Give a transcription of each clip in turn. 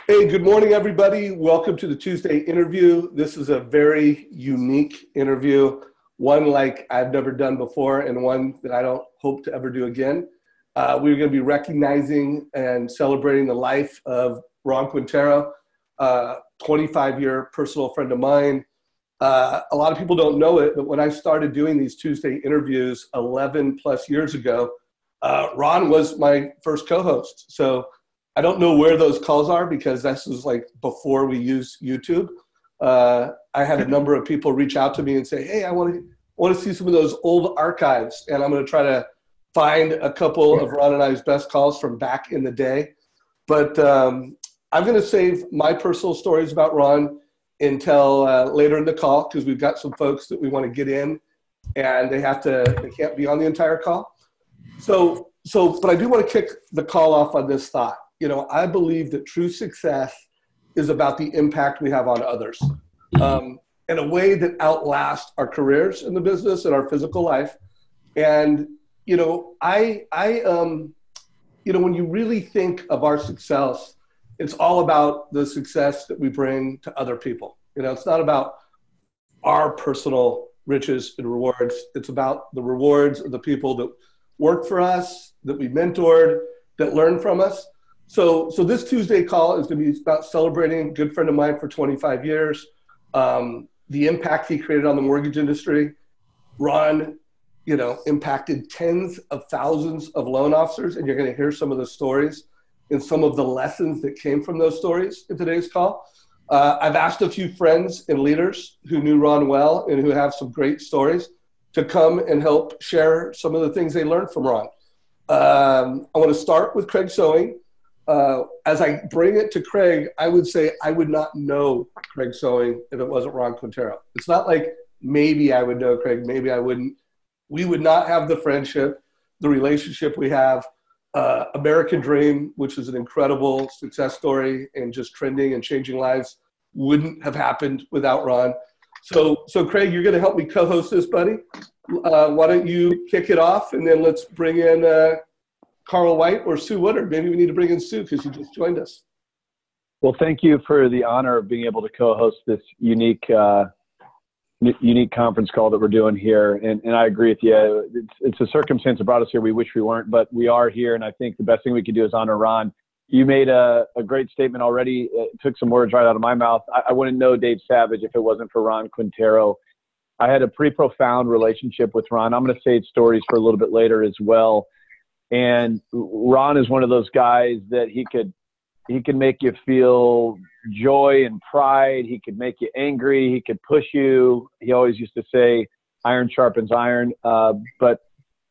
Hey, good morning, everybody. Welcome to the Tuesday interview. This is a very unique interview, one like I've never done before and one that I don't hope to ever do again. We're going to be recognizing and celebrating the life of Ron Quintero, 25-year personal friend of mine. A lot of people don't know it, but when I started doing these Tuesday interviews 11 plus years ago, Ron was my first co-host. So I don't know where those calls are because this was like before we used YouTube. I had a number of people reach out to me and say, hey, I want to see some of those old archives. And I'm going to try to find a couple of Ron and I's best calls from back in the day. But I'm going to save my personal stories about Ron until later in the call because we've got some folks that we want to get in and they can't be on the entire call. But I do want to kick the call off on this thought. You know, I believe that true success is about the impact we have on others in a way that outlasts our careers in the business and our physical life. And, you know, when you really think of our success, it's all about the success that we bring to other people. You know, it's not about our personal riches and rewards. It's about the rewards of the people that work for us, that we mentored, that learn from us. So this Tuesday call is going to be about celebrating a good friend of mine for 25 years, the impact he created on the mortgage industry. Ron, you know, impacted tens of thousands of loan officers, and you're going to hear some of the stories and some of the lessons that came from those stories in today's call. I've asked a few friends and leaders who knew Ron well and who have some great stories to come and help share some of the things they learned from Ron. I want to start with Craig Sewing. As I bring it to Craig, I would say I would not know Craig Sewing if it wasn't Ron Quintero. It's not like maybe I would know Craig, maybe I wouldn't. We would not have the friendship, the relationship we have. American Dream, which is an incredible success story and just trending and changing lives, wouldn't have happened without Ron. So Craig, you're going to help me co-host this, buddy. Why don't you kick it off, and then let's bring in Carl White or Sue Woodard. Maybe we need to bring in Sue because she just joined us. Well, thank you for the honor of being able to co-host this unique conference call that we're doing here. And I agree with you. It's a circumstance that brought us here. We wish we weren't, but we are here. And I think the best thing we could do is honor Ron. You made a great statement already. It took some words right out of my mouth. I wouldn't know Dave Savage if it wasn't for Ron Quintero. I had a pretty profound relationship with Ron. I'm going to save stories for a little bit later as well. And Ron is one of those guys that he can make you feel joy and pride. He could make you angry. He could push you. He always used to say, iron sharpens iron. But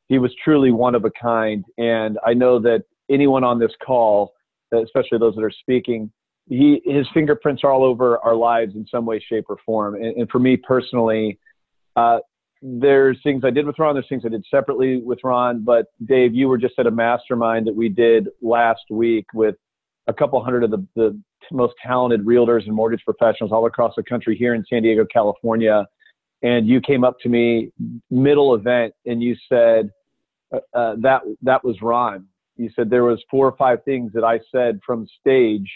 he was truly one of a kind. And I know that anyone on this call, especially those that are speaking, his fingerprints are all over our lives in some way, shape, or form. And for me personally, there's things I did with Ron, there's things I did separately with Ron, but Dave, you were just at a mastermind that we did last week with a couple hundred of the most talented realtors and mortgage professionals all across the country here in San Diego, California. And you came up to me middle event and you said, that was Ron. You said there was 4 or 5 things that I said from stage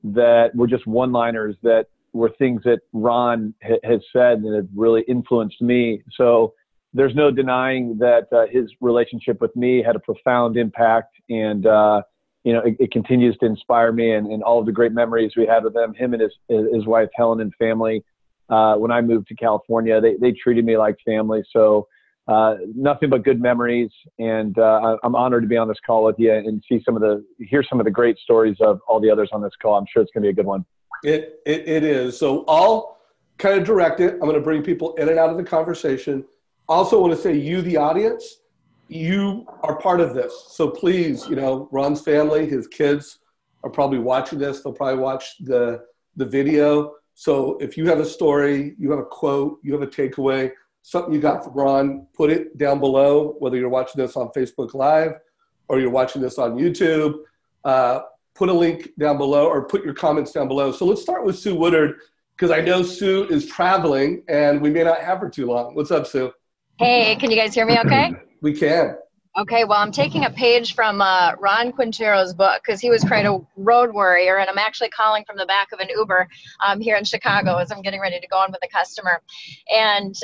that were just one-liners that were things that Ron has said that have really influenced me. So there's no denying that his relationship with me had a profound impact, and you know, it continues to inspire me, and all of the great memories we had with him and his wife Helen and family. When I moved to California, they treated me like family. So nothing but good memories, and I'm honored to be on this call with you and hear some of the great stories of all the others on this call. I'm sure it's going to be a good one. It is. So I'll kind of direct it. I'm going to bring people in and out of the conversation. Also want to say you, the audience, you are part of this. So please, you know, Ron's family, his kids are probably watching this. They'll probably watch the video. So if you have a story, you have a quote, you have a takeaway, something you got from Ron, put it down below, whether you're watching this on Facebook Live or you're watching this on YouTube. Put a link down below or put your comments down below. So let's start with Sue Woodard, because I know Sue is traveling and we may not have her too long. What's up, Sue? Hey, can you guys hear me okay? We can. Okay, well, I'm taking a page from Ron Quintero's book because he was quite a road warrior, and I'm actually calling from the back of an Uber here in Chicago as I'm getting ready to go in with a customer. And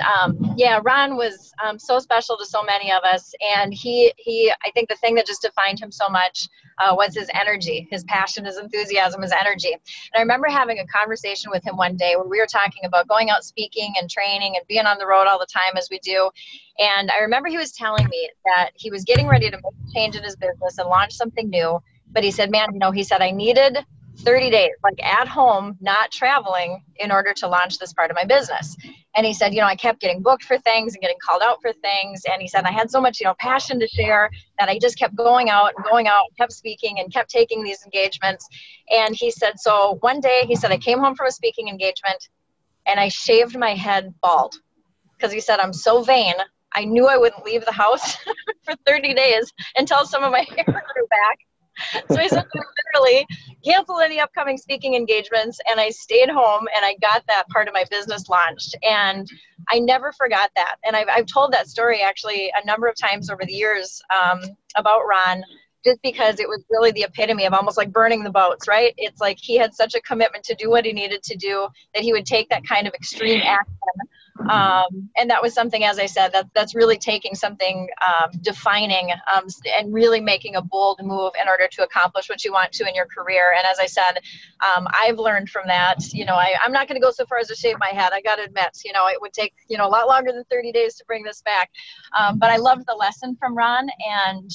yeah, Ron was so special to so many of us, and I think the thing that just defined him so much was his energy, his passion, his enthusiasm, his energy. And I remember having a conversation with him one day where we were talking about going out speaking and training and being on the road all the time as we do. And I remember he was telling me that he was getting ready to make a change in his business and launch something new. But he said, man, he said, I needed 30 days, like at home, not traveling, in order to launch this part of my business. And he said, I kept getting booked for things and getting called out for things. And he said, I had so much, passion to share that I just kept going out, kept speaking and kept taking these engagements. And he said, so one day, he said, I came home from a speaking engagement and I shaved my head bald because he said, I'm so vain. I knew I wouldn't leave the house for 30 days until some of my hair grew back. So I said, I literally canceled any upcoming speaking engagements and I stayed home and I got that part of my business launched. And I never forgot that. And I've told that story actually a number of times over the years about Ron, just because it was really the epitome of almost like burning the boats, right? It's like he had such a commitment to do what he needed to do that he would take that kind of extreme action. And that was something, as I said, that's really taking something defining and really making a bold move in order to accomplish what you want to in your career. And as I said, I've learned from that. I'm not going to go so far as to shave my head. I got to admit, it would take a lot longer than 30 days to bring this back. But I loved the lesson from Ron, and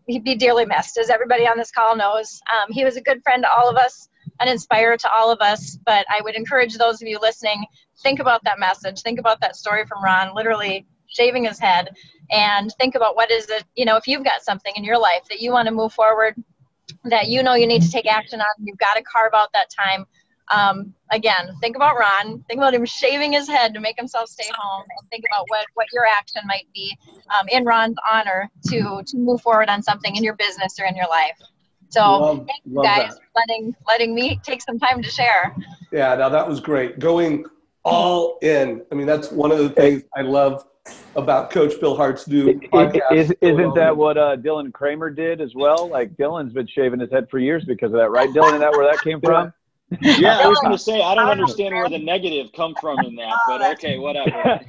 he'd be dearly missed, as everybody on this call knows. He was a good friend to all of us, an inspirer to all of us. But I would encourage those of you listening, think about that message. Think about that story from Ron, literally shaving his head, and think about what is it, if you've got something in your life that you want to move forward, that you need to take action on, you've got to carve out that time. Again, think about Ron, think about him shaving his head to make himself stay home, and think about what your action might be in Ron's honor to move forward on something in your business or in your life. So thank you guys for letting me take some time to share. Yeah, now that was great. Going all in. I mean, that's one of the things I love about Coach Bill Hart's new podcast. Isn't that what Dylan Kramer did as well? Like, Dylan's been shaving his head for years because of that, right, Dylan? Is that where that came from? Yeah, I was going to say, I don't understand where the negative come from in that, but okay, whatever.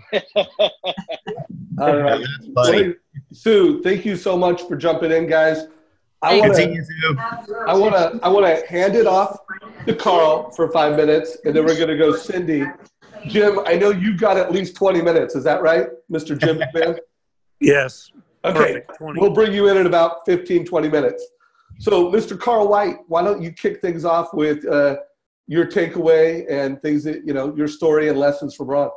All right. Sue, thank you so much for jumping in, guys. I want to hand it off to Carl for 5 minutes, and then we're going to go Cindy. Jim, I know you've got at least 20 minutes. Is that right, Mr. Jim McMahon? Yes. Okay. We'll bring you in about 15, 20 minutes. So, Mr. Carl White, why don't you kick things off with your takeaway and things that, your story and lessons from Ron?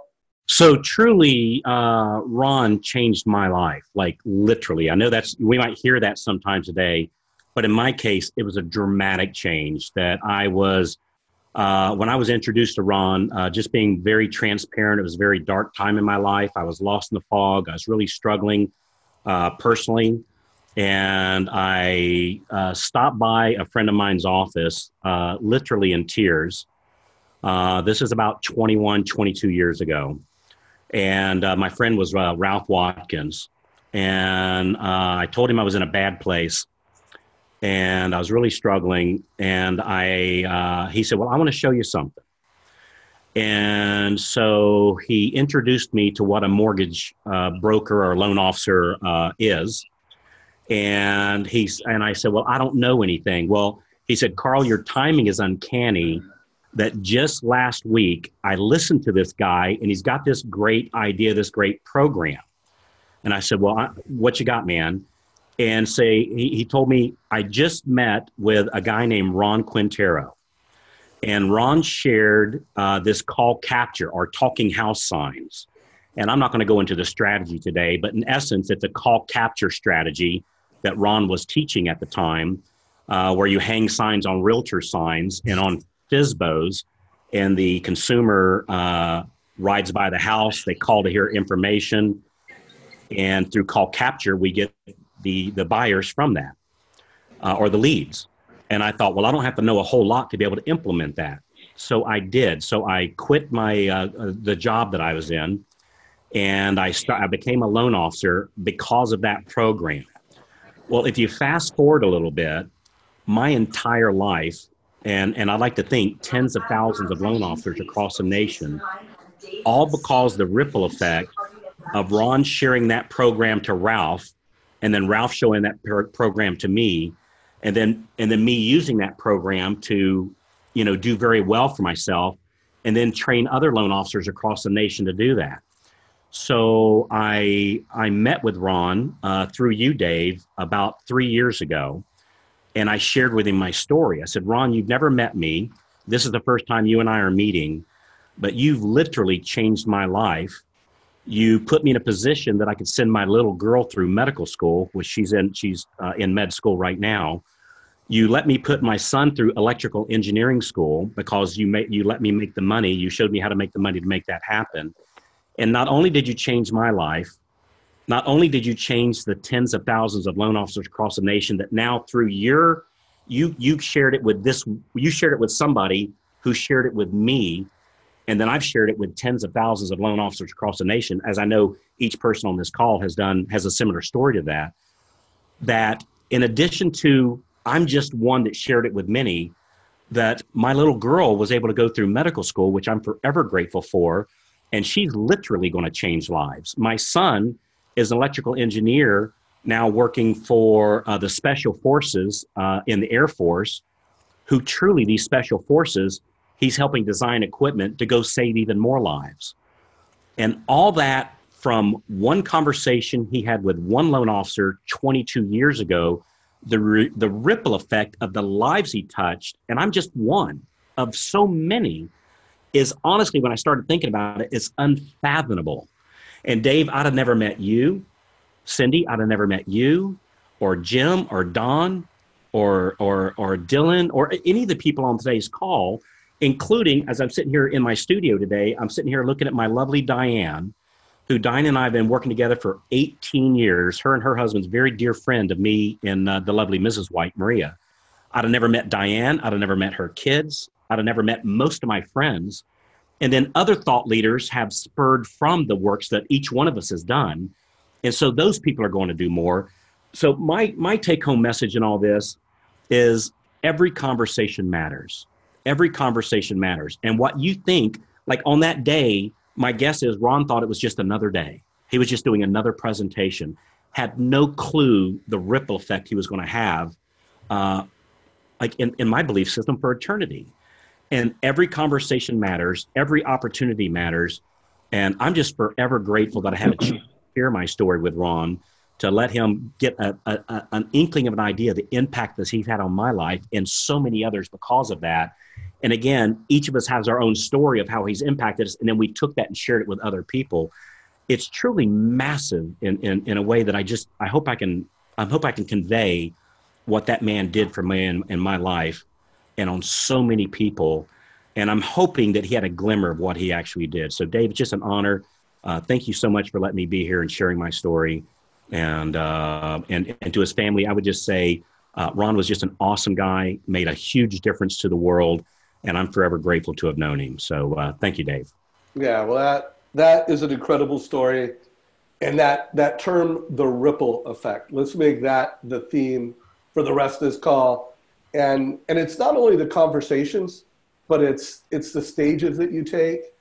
So truly, Ron changed my life, like literally. I know we might hear that sometimes today, but in my case, it was a dramatic change that I was, when I was introduced to Ron, just being very transparent. It was a very dark time in my life. I was lost in the fog. I was really struggling personally. And I stopped by a friend of mine's office, literally in tears. This is about 21, 22 years ago. And my friend was Ralph Watkins. And I told him I was in a bad place. And I was really struggling. And he said, well, I want to show you something. And so he introduced me to what a mortgage broker or loan officer is. And I said, well, I don't know anything. Well, he said, Carl, your timing is uncanny. That just last week, I listened to this guy, and he's got this great idea, this great program. And I said, well, what you got, man? And he told me, I just met with a guy named Ron Quintero. And Ron shared this call capture or talking house signs. And I'm not going to go into the strategy today, but in essence, it's a call capture strategy that Ron was teaching at the time, where you hang signs on realtor signs and on FSBOs, and the consumer rides by the house. They call to hear information, and through call capture, we get the buyers from that or the leads. And I thought, well, I don't have to know a whole lot to be able to implement that. So I did. So I quit my the job that I was in, And I became a loan officer because of that program. Well, if you fast forward a little bit, my entire life, and I like to think tens of thousands of loan officers across the nation, all because the ripple effect of Ron sharing that program to Ralph, and then Ralph showing that program to me, and then me using that program to, do very well for myself, and then train other loan officers across the nation to do that. So I met with Ron through you, Dave, about 3 years ago, and I shared with him my story. I said, Ron, you've never met me. This is the first time you and I are meeting, but you've literally changed my life. You put me in a position that I could send my little girl through medical school, which she's in med school right now. You let me put my son through electrical engineering school because you let me make the money. You showed me how to make the money to make that happen. And not only did you change my life, not only did you change the tens of thousands of loan officers across the nation that now through you shared it with you shared it with somebody who shared it with me. And then I've shared it with tens of thousands of loan officers across the nation, as I know each person on this call has a similar story to that, that in addition to, I'm just one that shared it with many, that my little girl was able to go through medical school, which I'm forever grateful for. And she's literally going to change lives. My son is an electrical engineer now working for the special forces in the Air Force, who truly these special forces, he's helping design equipment to go save even more lives. And all that from one conversation he had with one loan officer 22 years ago, the ripple effect of the lives he touched, and I'm just one of so many, is honestly, when I started thinking about it, it's unfathomable. And Dave, I'd have never met you. Cindy, I'd have never met you, or Jim, or Don, or Dylan, or any of the people on today's call, including, as I'm sitting here in my studio today, I'm sitting here looking at my lovely Diane, who Diane and I have been working together for 18 years. Her and her husband's a very dear friend of me and the lovely Mrs. White, Maria. I'd have never met Diane. I'd have never met her kids. I'd have never met most of my friends. And then other thought leaders have spurred from the works that each one of us has done. And so those people are going to do more. So my take-home message in all this is every conversation matters. Every conversation matters. And what you think, like on that day, my guess is Ron thought it was just another day. He was just doing another presentation, had no clue the ripple effect he was going to have, like in my belief system, for eternity. And every conversation matters. Every opportunity matters. And I'm just forever grateful that I had a chance to share my story with Ron, to let him get an inkling of an idea of the impact that he's had on my life and so many others because of that. And again, each of us has our own story of how he's impacted us. And then we took that and shared it with other people. It's truly massive in a way that I hope I can convey what that man did for me in my life and on so many people. And I'm hoping that he had a glimmer of what he actually did. So Dave, it's just an honor. Thank you so much for letting me be here and sharing my story. And to his family, I would just say, Ron was just an awesome guy, made a huge difference to the world. And I'm forever grateful to have known him. So thank you, Dave. Yeah, well, that is an incredible story. And that term, the ripple effect, let's make that the theme for the rest of this call. And it's not only the conversations, but it's the stages that you take.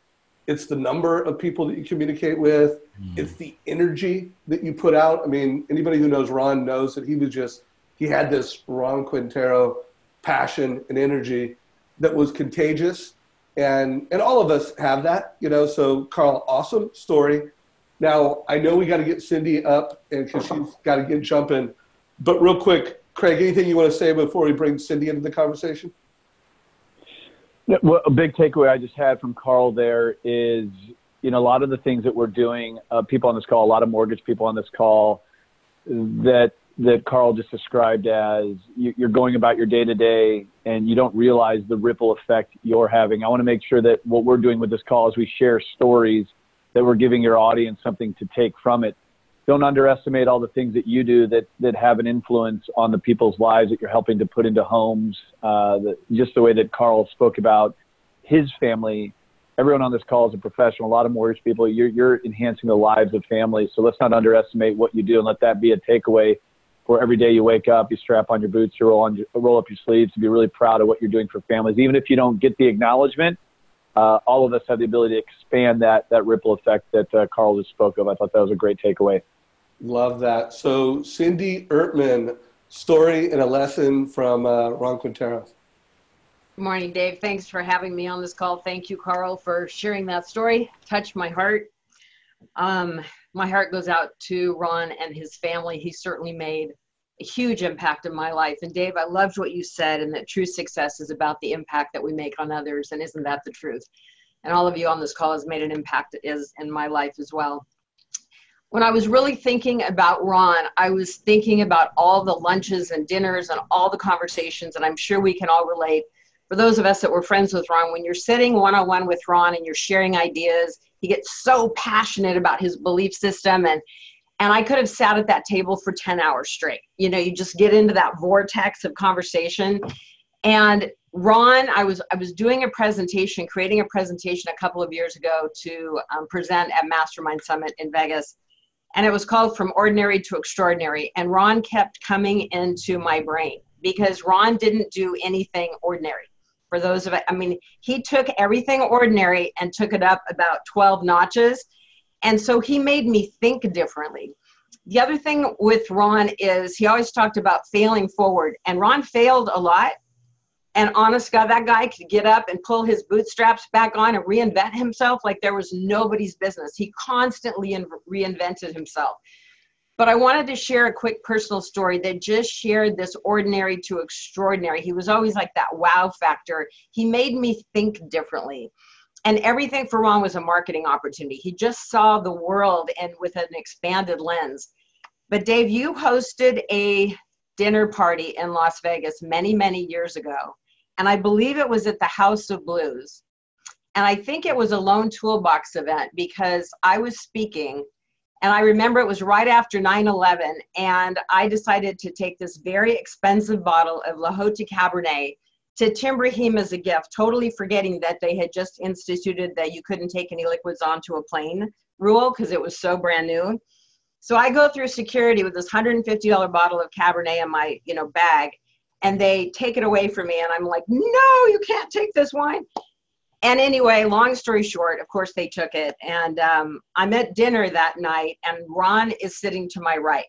It's the number of people that you communicate with. It's the energy that you put out. I mean, anybody who knows Ron knows that he had this Ron Quintero passion and energy that was contagious. And all of us have that, so Carl, awesome story. Now, I know we got to get Cindy up and because she's got to get jumping, but real quick, Craig, anything you want to say before we bring Cindy into the conversation? Well, a big takeaway I just had from Carl there is, a lot of the things that we're doing, people on this call, a lot of mortgage people on this call, that Carl just described as you're going about your day-to-day and you don't realize the ripple effect you're having. I want to make sure that what we're doing with this call is we share stories, that we're giving your audience something to take from it. Don't underestimate all the things that you do that have an influence on the people's lives that you're helping to put into homes. Just the way that Carl spoke about his family, everyone on this call is a professional, a lot of mortgage people. You're enhancing the lives of families. So let's not underestimate what you do, and let that be a takeaway for every day you wake up, you strap on your boots, you roll up your sleeves to be really proud of what you're doing for families. Even if you don't get the acknowledgement, all of us have the ability to expand that ripple effect that Carl just spoke of. I thought that was a great takeaway. Love that. So Cindy Ertman, story and a lesson from Ron Quinteros. Good morning, Dave. Thanks for having me on this call. Thank you, Carl, for sharing that story. Touched my heart. My heart goes out to Ron and his family. He certainly made a huge impact in my life. And Dave, I loved what you said, and that true success is about the impact that we make on others. And isn't that the truth? And all of you on this call has made an impact in my life as well. When I was really thinking about Ron, I was thinking about all the lunches and dinners and all the conversations, and I'm sure we can all relate. For those of us that were friends with Ron, when you're sitting one-on-one with Ron and you're sharing ideas, he gets so passionate about his belief system, and I could have sat at that table for 10 hours straight. You know, you just get into that vortex of conversation. And Ron, I was doing a presentation, creating a presentation a couple of years ago to present at Mastermind Summit in Vegas. And it was called From Ordinary to Extraordinary. And Ron kept coming into my brain because Ron didn't do anything ordinary. For those of it, I mean, he took everything ordinary and took it up about 12 notches. And so he made me think differently. The other thing with Ron is he always talked about failing forward. And Ron failed a lot. And honest God, that guy could get up and pull his bootstraps back on and reinvent himself like there was nobody's business. He constantly reinvented himself. But I wanted to share a quick personal story that just shared this ordinary to extraordinary. He was always like that wow factor. He made me think differently. And everything for Ron was a marketing opportunity. He just saw the world and with an expanded lens. But Dave, you hosted a dinner party in Las Vegas many, many years ago. And I believe it was at the House of Blues. And I think it was a Lone Toolbox event because I was speaking. And I remember it was right after 9/11, and I decided to take this very expensive bottle of La Haute Cabernet to Tim Brahim as a gift, totally forgetting that they had just instituted that you couldn't take any liquids onto a plane rule because it was so brand new. So I go through security with this $150 bottle of Cabernet in my bag, and they take it away from me, and I'm like, no, you can't take this wine. And anyway, long story short, of course they took it. And I'm at dinner that night, and Ron is sitting to my right.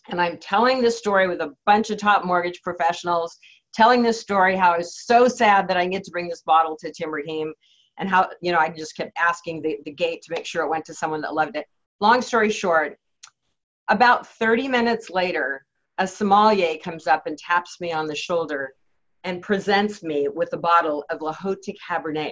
And I'm telling this story with a bunch of top mortgage professionals, telling this story, how I was so sad that I get to bring this bottle to Tim Rahim, and how, I just kept asking the gate to make sure it went to someone that loved it. Long story short, about 30 minutes later, a sommelier comes up and taps me on the shoulder and presents me with a bottle of La Haute Cabernet.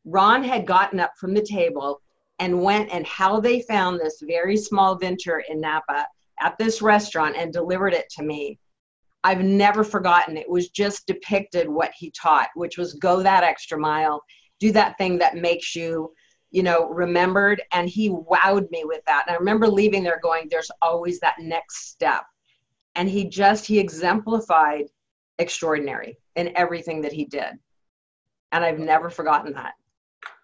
Ron had gotten up from the table and went and how they found this very small vintner in Napa at this restaurant and delivered it to me. I've never forgotten. It was just depicted what he taught, which was go that extra mile, do that thing that makes you, remembered. And he wowed me with that. And I remember leaving there going, there's always that next step. And he exemplified extraordinary in everything that he did. And I've never forgotten that.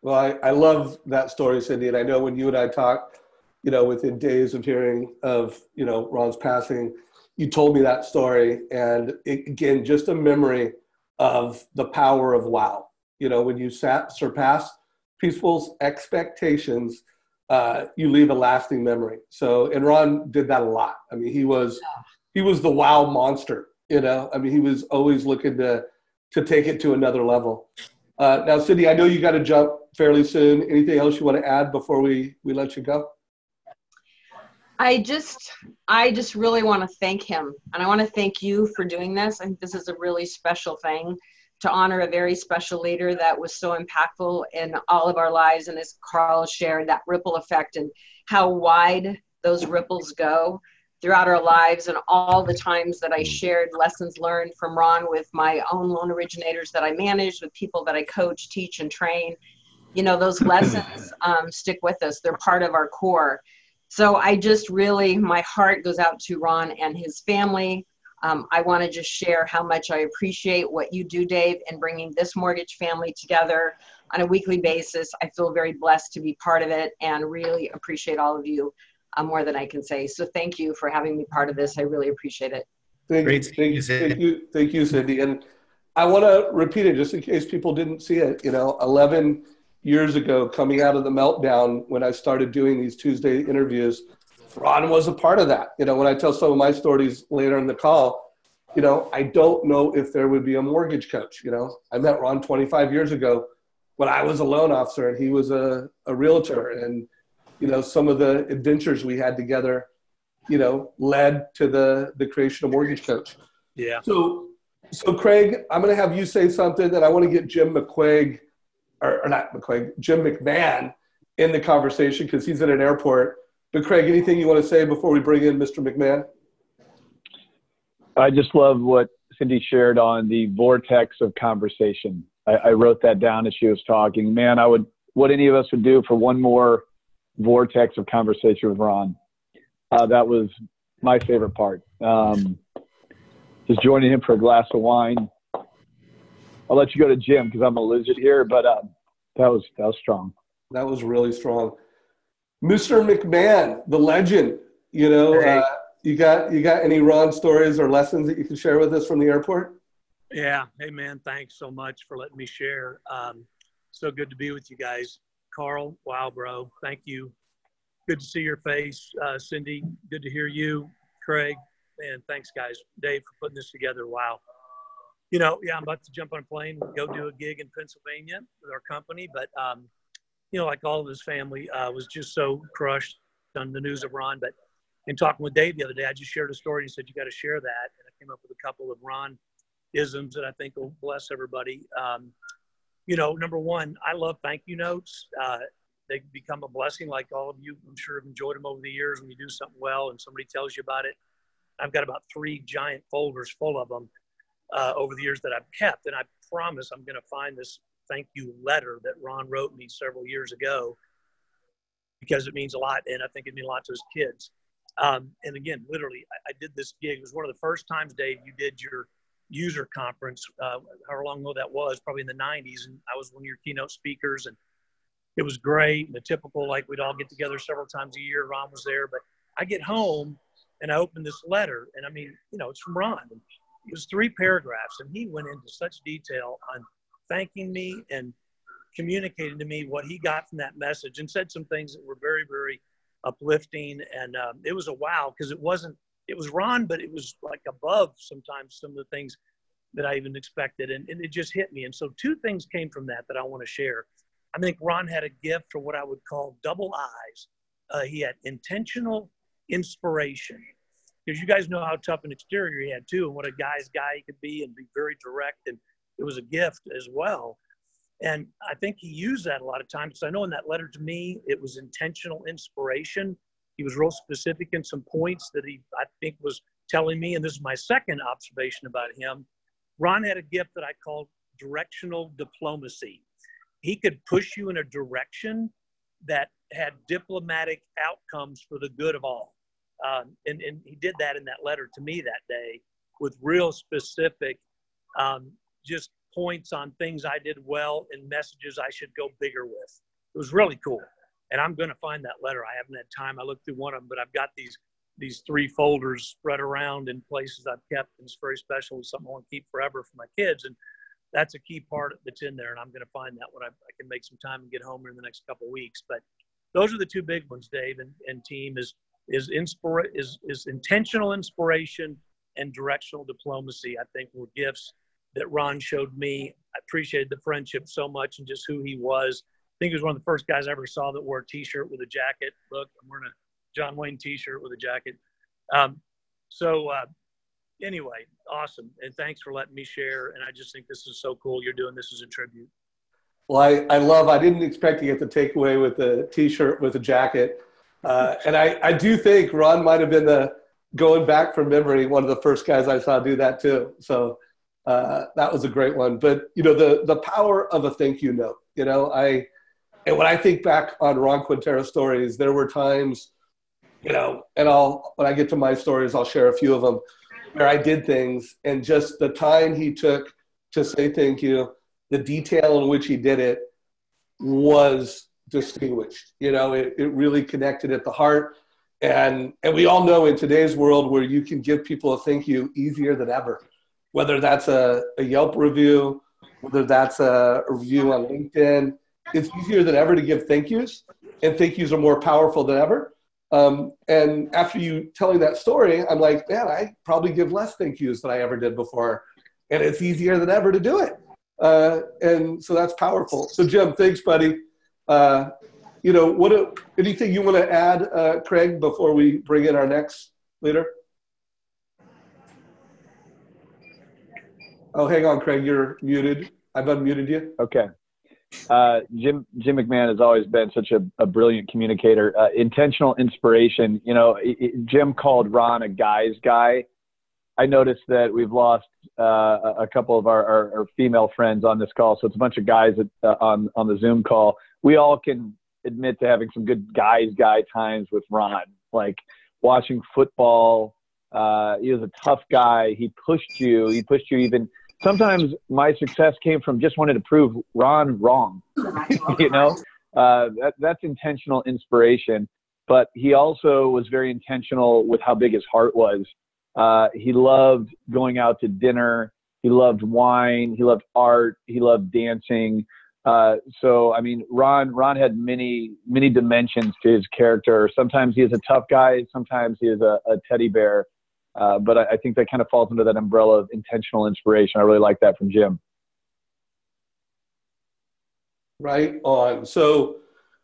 Well, I love that story, Cindy. And I know when you and I talked, within days of hearing of, Ron's passing, you told me that story. And again, just a memory of the power of wow. When you surpass people's expectations, you leave a lasting memory. So, and Ron did that a lot. I mean, he was the wow monster. He was always looking to take it to another level. Now, Cindy, I know you got to jump fairly soon. Anything else you want to add before we let you go? I just really want to thank him. And I want to thank you for doing this. I think this is a really special thing to honor a very special leader that was so impactful in all of our lives. And as Carl shared, that ripple effect and how wide those ripples go throughout our lives, and all the times that I shared lessons learned from Ron with my own loan originators that I managed, with people that I coach, teach, and train. Those lessons stick with us. They're part of our core. So I just really, my heart goes out to Ron and his family. I want to just share how much I appreciate what you do, Dave, in bringing this mortgage family together on a weekly basis. I feel very blessed to be part of it and really appreciate all of you more than I can say. So thank you for having me part of this. I really appreciate it. Thank you, Cindy. And I want to repeat it just in case people didn't see it. 11 years ago, coming out of the meltdown, when I started doing these Tuesday interviews, Ron was a part of that. When I tell some of my stories later in the call, I don't know if there would be a mortgage coach. I met Ron 25 years ago when I was a loan officer and he was a realtor. And, some of the adventures we had together, led to the creation of Mortgage Coach. Yeah. So Craig, I'm going to have you say something that I want to get Jim McMahon in the conversation because he's in an airport. But Craig, anything you want to say before we bring in Mr. McMahon? I just love what Cindy shared on the vortex of conversation. I wrote that down as she was talking. Man, what any of us would do for one more vortex of conversation with Ron. That was my favorite part. Just joining him for a glass of wine. I'll let you go to Jim because I'm going to lose it here, but that was strong. That was really strong. Mr. McMahon, the legend, hey. You got any Ron stories or lessons that you can share with us from the airport? Yeah. Hey, man, thanks so much for letting me share. So good to be with you guys. Carl, wow, bro. Thank you. Good to see your face. Cindy, good to hear you. Craig, man, thanks, guys. Dave, for putting this together. Wow. I'm about to jump on a plane and go do a gig in Pennsylvania with our company. But, like all of his family, was just so crushed on the news of Ron. But in talking with Dave the other day, I just shared a story. He said, you got to share that. And I came up with a couple of Ron-isms that I think will bless everybody. Number one, I love thank you notes. They become a blessing, like all of you, I'm sure, have enjoyed them over the years when you do something well and somebody tells you about it. I've got about 3 giant folders full of them over the years that I've kept. And I promise I'm going to find this thank you letter that Ron wrote me several years ago because it means a lot. And I think it means a lot to his kids. And again, literally, I did this gig. It was one of the first times, Dave, you did your user conference, however long ago that was, probably in the 90s. And I was one of your keynote speakers, and it was great. And the typical, like, we'd all get together several times a year. Ron was there. But I get home and I open this letter, and I mean, it's from Ron. And it was 3 paragraphs, and he went into such detail on thanking me and communicating to me what he got from that message, and said some things that were very, very uplifting. And it was a wow, because it was Ron, but it was like above sometimes some of the things that I even expected. And it just hit me. And so 2 things came from that I want to share. I think Ron had a gift for what I would call double eyes. He had intentional inspiration, because you guys know how tough an exterior he had too, and what a guy's guy he could be and be very direct. And it was a gift as well. And I think he used that a lot of times. So I know in that letter to me, it was intentional inspiration. He was real specific in some points that I think was telling me. And this is my second observation about him. Ron had a gift that I called directional diplomacy. He could push you in a direction that had diplomatic outcomes for the good of all. And he did that in that letter to me that day with real specific, just points on things I did well and messages I should go bigger with. It was really cool. And I'm going to find that letter. I haven't had time. I looked through one of them, but I've got these 3 folders spread around in places I've kept. And it's very special. It's something I want to keep forever for my kids. And that's a key part that's in there. And I'm going to find that when I can make some time and get home in the next couple of weeks. But those are the 2 big ones, Dave and team, is intentional inspiration and directional diplomacy. I think were gifts that Ron showed me. I appreciated the friendship so much and just who he was. I think he was one of the first guys I ever saw that wore a T-shirt with a jacket. Look, I'm wearing a John Wayne T-shirt with a jacket. Anyway, awesome. And thanks for letting me share. And I just think this is so cool. You're doing this as a tribute. Well, I didn't expect to get the takeaway with the T-shirt with a jacket. And I do think Ron might have been going back from memory, one of the first guys I saw do that too. So that was a great one. But, the power of a thank you note, and when I think back on Ron Quintero stories, there were times, and when I get to my stories, I'll share a few of them. where I did things, and just the time he took to say thank you, the detail in which he did it was distinguished. You know, it really connected at the heart. And we all know in today's world where you can give people a thank you easier than ever, whether that's a Yelp review, whether that's a review on LinkedIn, it's easier than ever to give thank yous, and thank yous are more powerful than ever. And after you telling that story, I'm like, man, I probably give less thank yous than I ever did before. And it's easier than ever to do it. And so that's powerful. So Jim, thanks, buddy. You know, anything you want to add, Craig, before we bring in our next leader? Oh, hang on, Craig, you're muted. I've unmuted you. Okay. Jim McMahon has always been such a brilliant communicator. Intentional inspiration. You know, Jim called Ron a guy's guy. I noticed that we've lost a couple of our female friends on this call, so it's a bunch of guys on the Zoom call. We all can admit to having some good guy times with Ron, like watching football. He was a tough guy. He pushed you even. Sometimes my success came from just wanting to prove Ron wrong, you know, that's intentional inspiration. But he also was very intentional with how big his heart was. He loved going out to dinner. He loved wine. He loved art. He loved dancing. So, I mean, Ron had many dimensions to his character. Sometimes he is a tough guy. Sometimes he is a teddy bear. But I think that kind of falls under that umbrella of intentional inspiration. I really like that from Jim. Right on. So,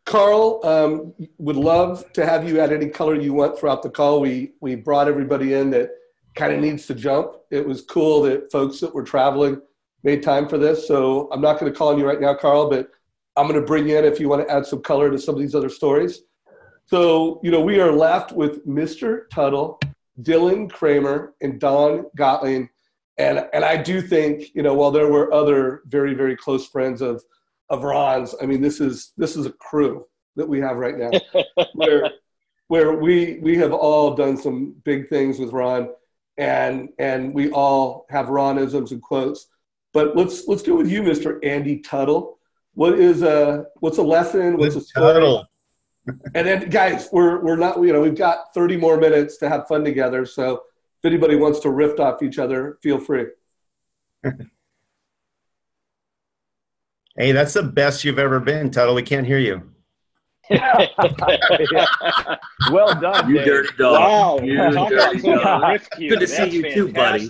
Carl, would love to have you add any color you want throughout the call. We brought everybody in that kind of needs to jump. It was cool that folks that were traveling made time for this. So I'm not going to call on you right now, Carl, but I'm going to bring you in if you want to add some color to some of these other stories. So, you know, we are left with Mr. Tuttle, Dylan Kramer, and Don Gottlieb. And I do think, you know, while there were other very, very close friends of Ron's, I mean, this is a crew that we have right now where we have all done some big things with Ron, and we all have Ronisms and quotes. But let's go with you, Mr. Andy Tuttle. What's a lesson? What's a story? Tuttle. And then, guys, we're not, you know, we've got 30 more minutes to have fun together. So if anybody wants to riff off each other, feel free. Hey, that's the best you've ever been, Tuttle. We can't hear you. Well done, you Dave. dirty dog. Wow. You Talk about dirty dog. Good to see you too, buddy.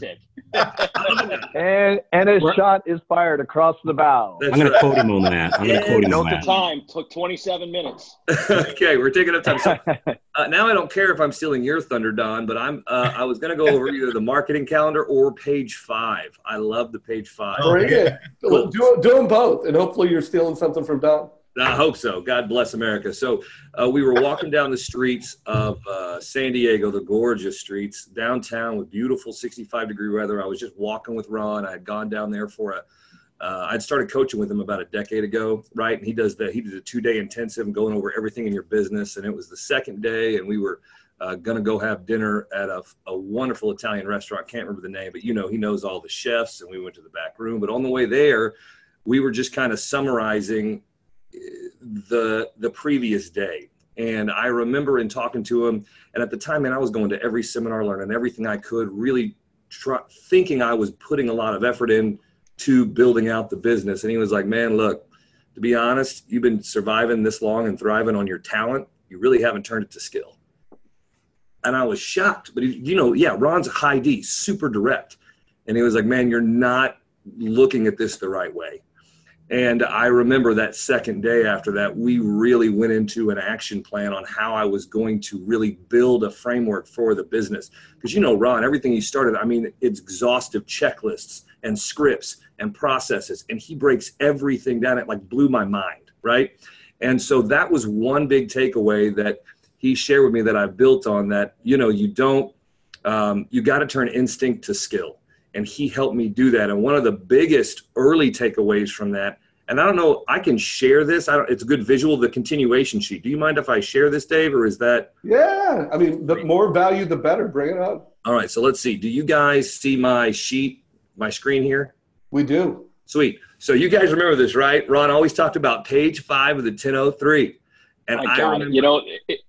And his shot is fired across the bow. I'm going to quote him on that. I'm going to quote him on Note the that. time. Took 27 minutes. Okay, we're taking up time. So, now I don't care if I'm stealing your thunder, Don, but I was going to go over either the marketing calendar or page 5. I love the page 5. Bring it. Cool. Do them both, and hopefully you're stealing something from Don. I hope so. God bless America. So we were walking down the streets of San Diego, the gorgeous streets, downtown with beautiful 65-degree weather. I was just walking with Ron. I had gone down there for I'd started coaching with him about a decade ago, right? And he did a 2-day intensive and going over everything in your business. And it was the second day, and we were going to go have dinner at a wonderful Italian restaurant. Can't remember the name, but, you know, he knows all the chefs, and we went to the back room. But on the way there, we were just kind of summarizing the previous day. And I remember in talking to him, and at the time, man, I was going to every seminar, learning everything I could, really thinking I was putting a lot of effort in to building out the business. And he was like, man, look, to be honest, you've been surviving this long and thriving on your talent. You really haven't turned it to skill. And I was shocked, but Ron's a high D, super direct. And he was like, man, you're not looking at this the right way. And I remember that second day after that, we really went into an action plan on how I was going to really build a framework for the business. Because, you know, Ron, everything he started, I mean, it's exhaustive checklists and scripts and processes. And he breaks everything down. It like blew my mind, right? And so that was one big takeaway that he shared with me that I built on, that, you know, you got to turn instinct to skill. And he helped me do that. And one of the biggest early takeaways from that, and I don't know, I can share this. It's a good visual, the continuation sheet. Do you mind if I share this, Dave, or is that? Yeah. I mean, the more value, the better. Bring it up. All right. So let's see. Do you guys see my sheet, my screen here? We do. Sweet. So you guys remember this, right? Ron always talked about page 5 of the 1003. And I got it. You know,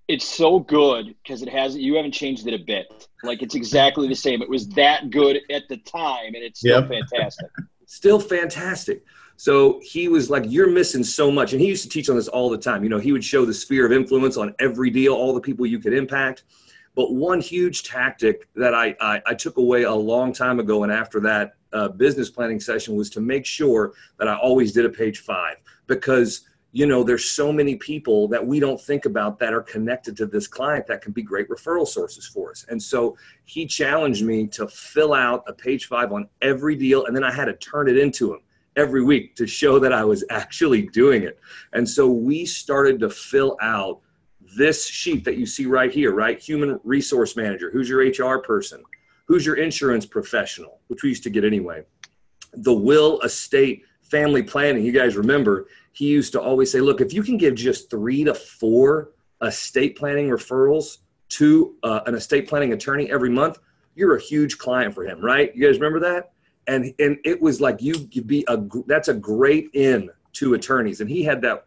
it's so good because you haven't changed it a bit. Like, it's exactly the same. It was that good at the time, and it's still fantastic. Still fantastic. So he was like, you're missing so much. And he used to teach on this all the time. You know, he would show the sphere of influence on every deal, all the people you could impact. But one huge tactic that I took away a long time ago and after that business planning session was to make sure that I always did a page 5, because you know, there's so many people that we don't think about that are connected to this client that can be great referral sources for us. And so he challenged me to fill out a page 5 on every deal. And then I had to turn it into him every week to show that I was actually doing it. And so we started to fill out this sheet that you see right here, right? Human resource manager. Who's your HR person? Who's your insurance professional, which we used to get anyway. The will, estate, family planning. You guys remember, he used to always say, look, if you can give just 3 to 4 estate planning referrals to an estate planning attorney every month, you're a huge client for him, right? You guys remember that? And it was like that's a great in to attorneys. And he had that,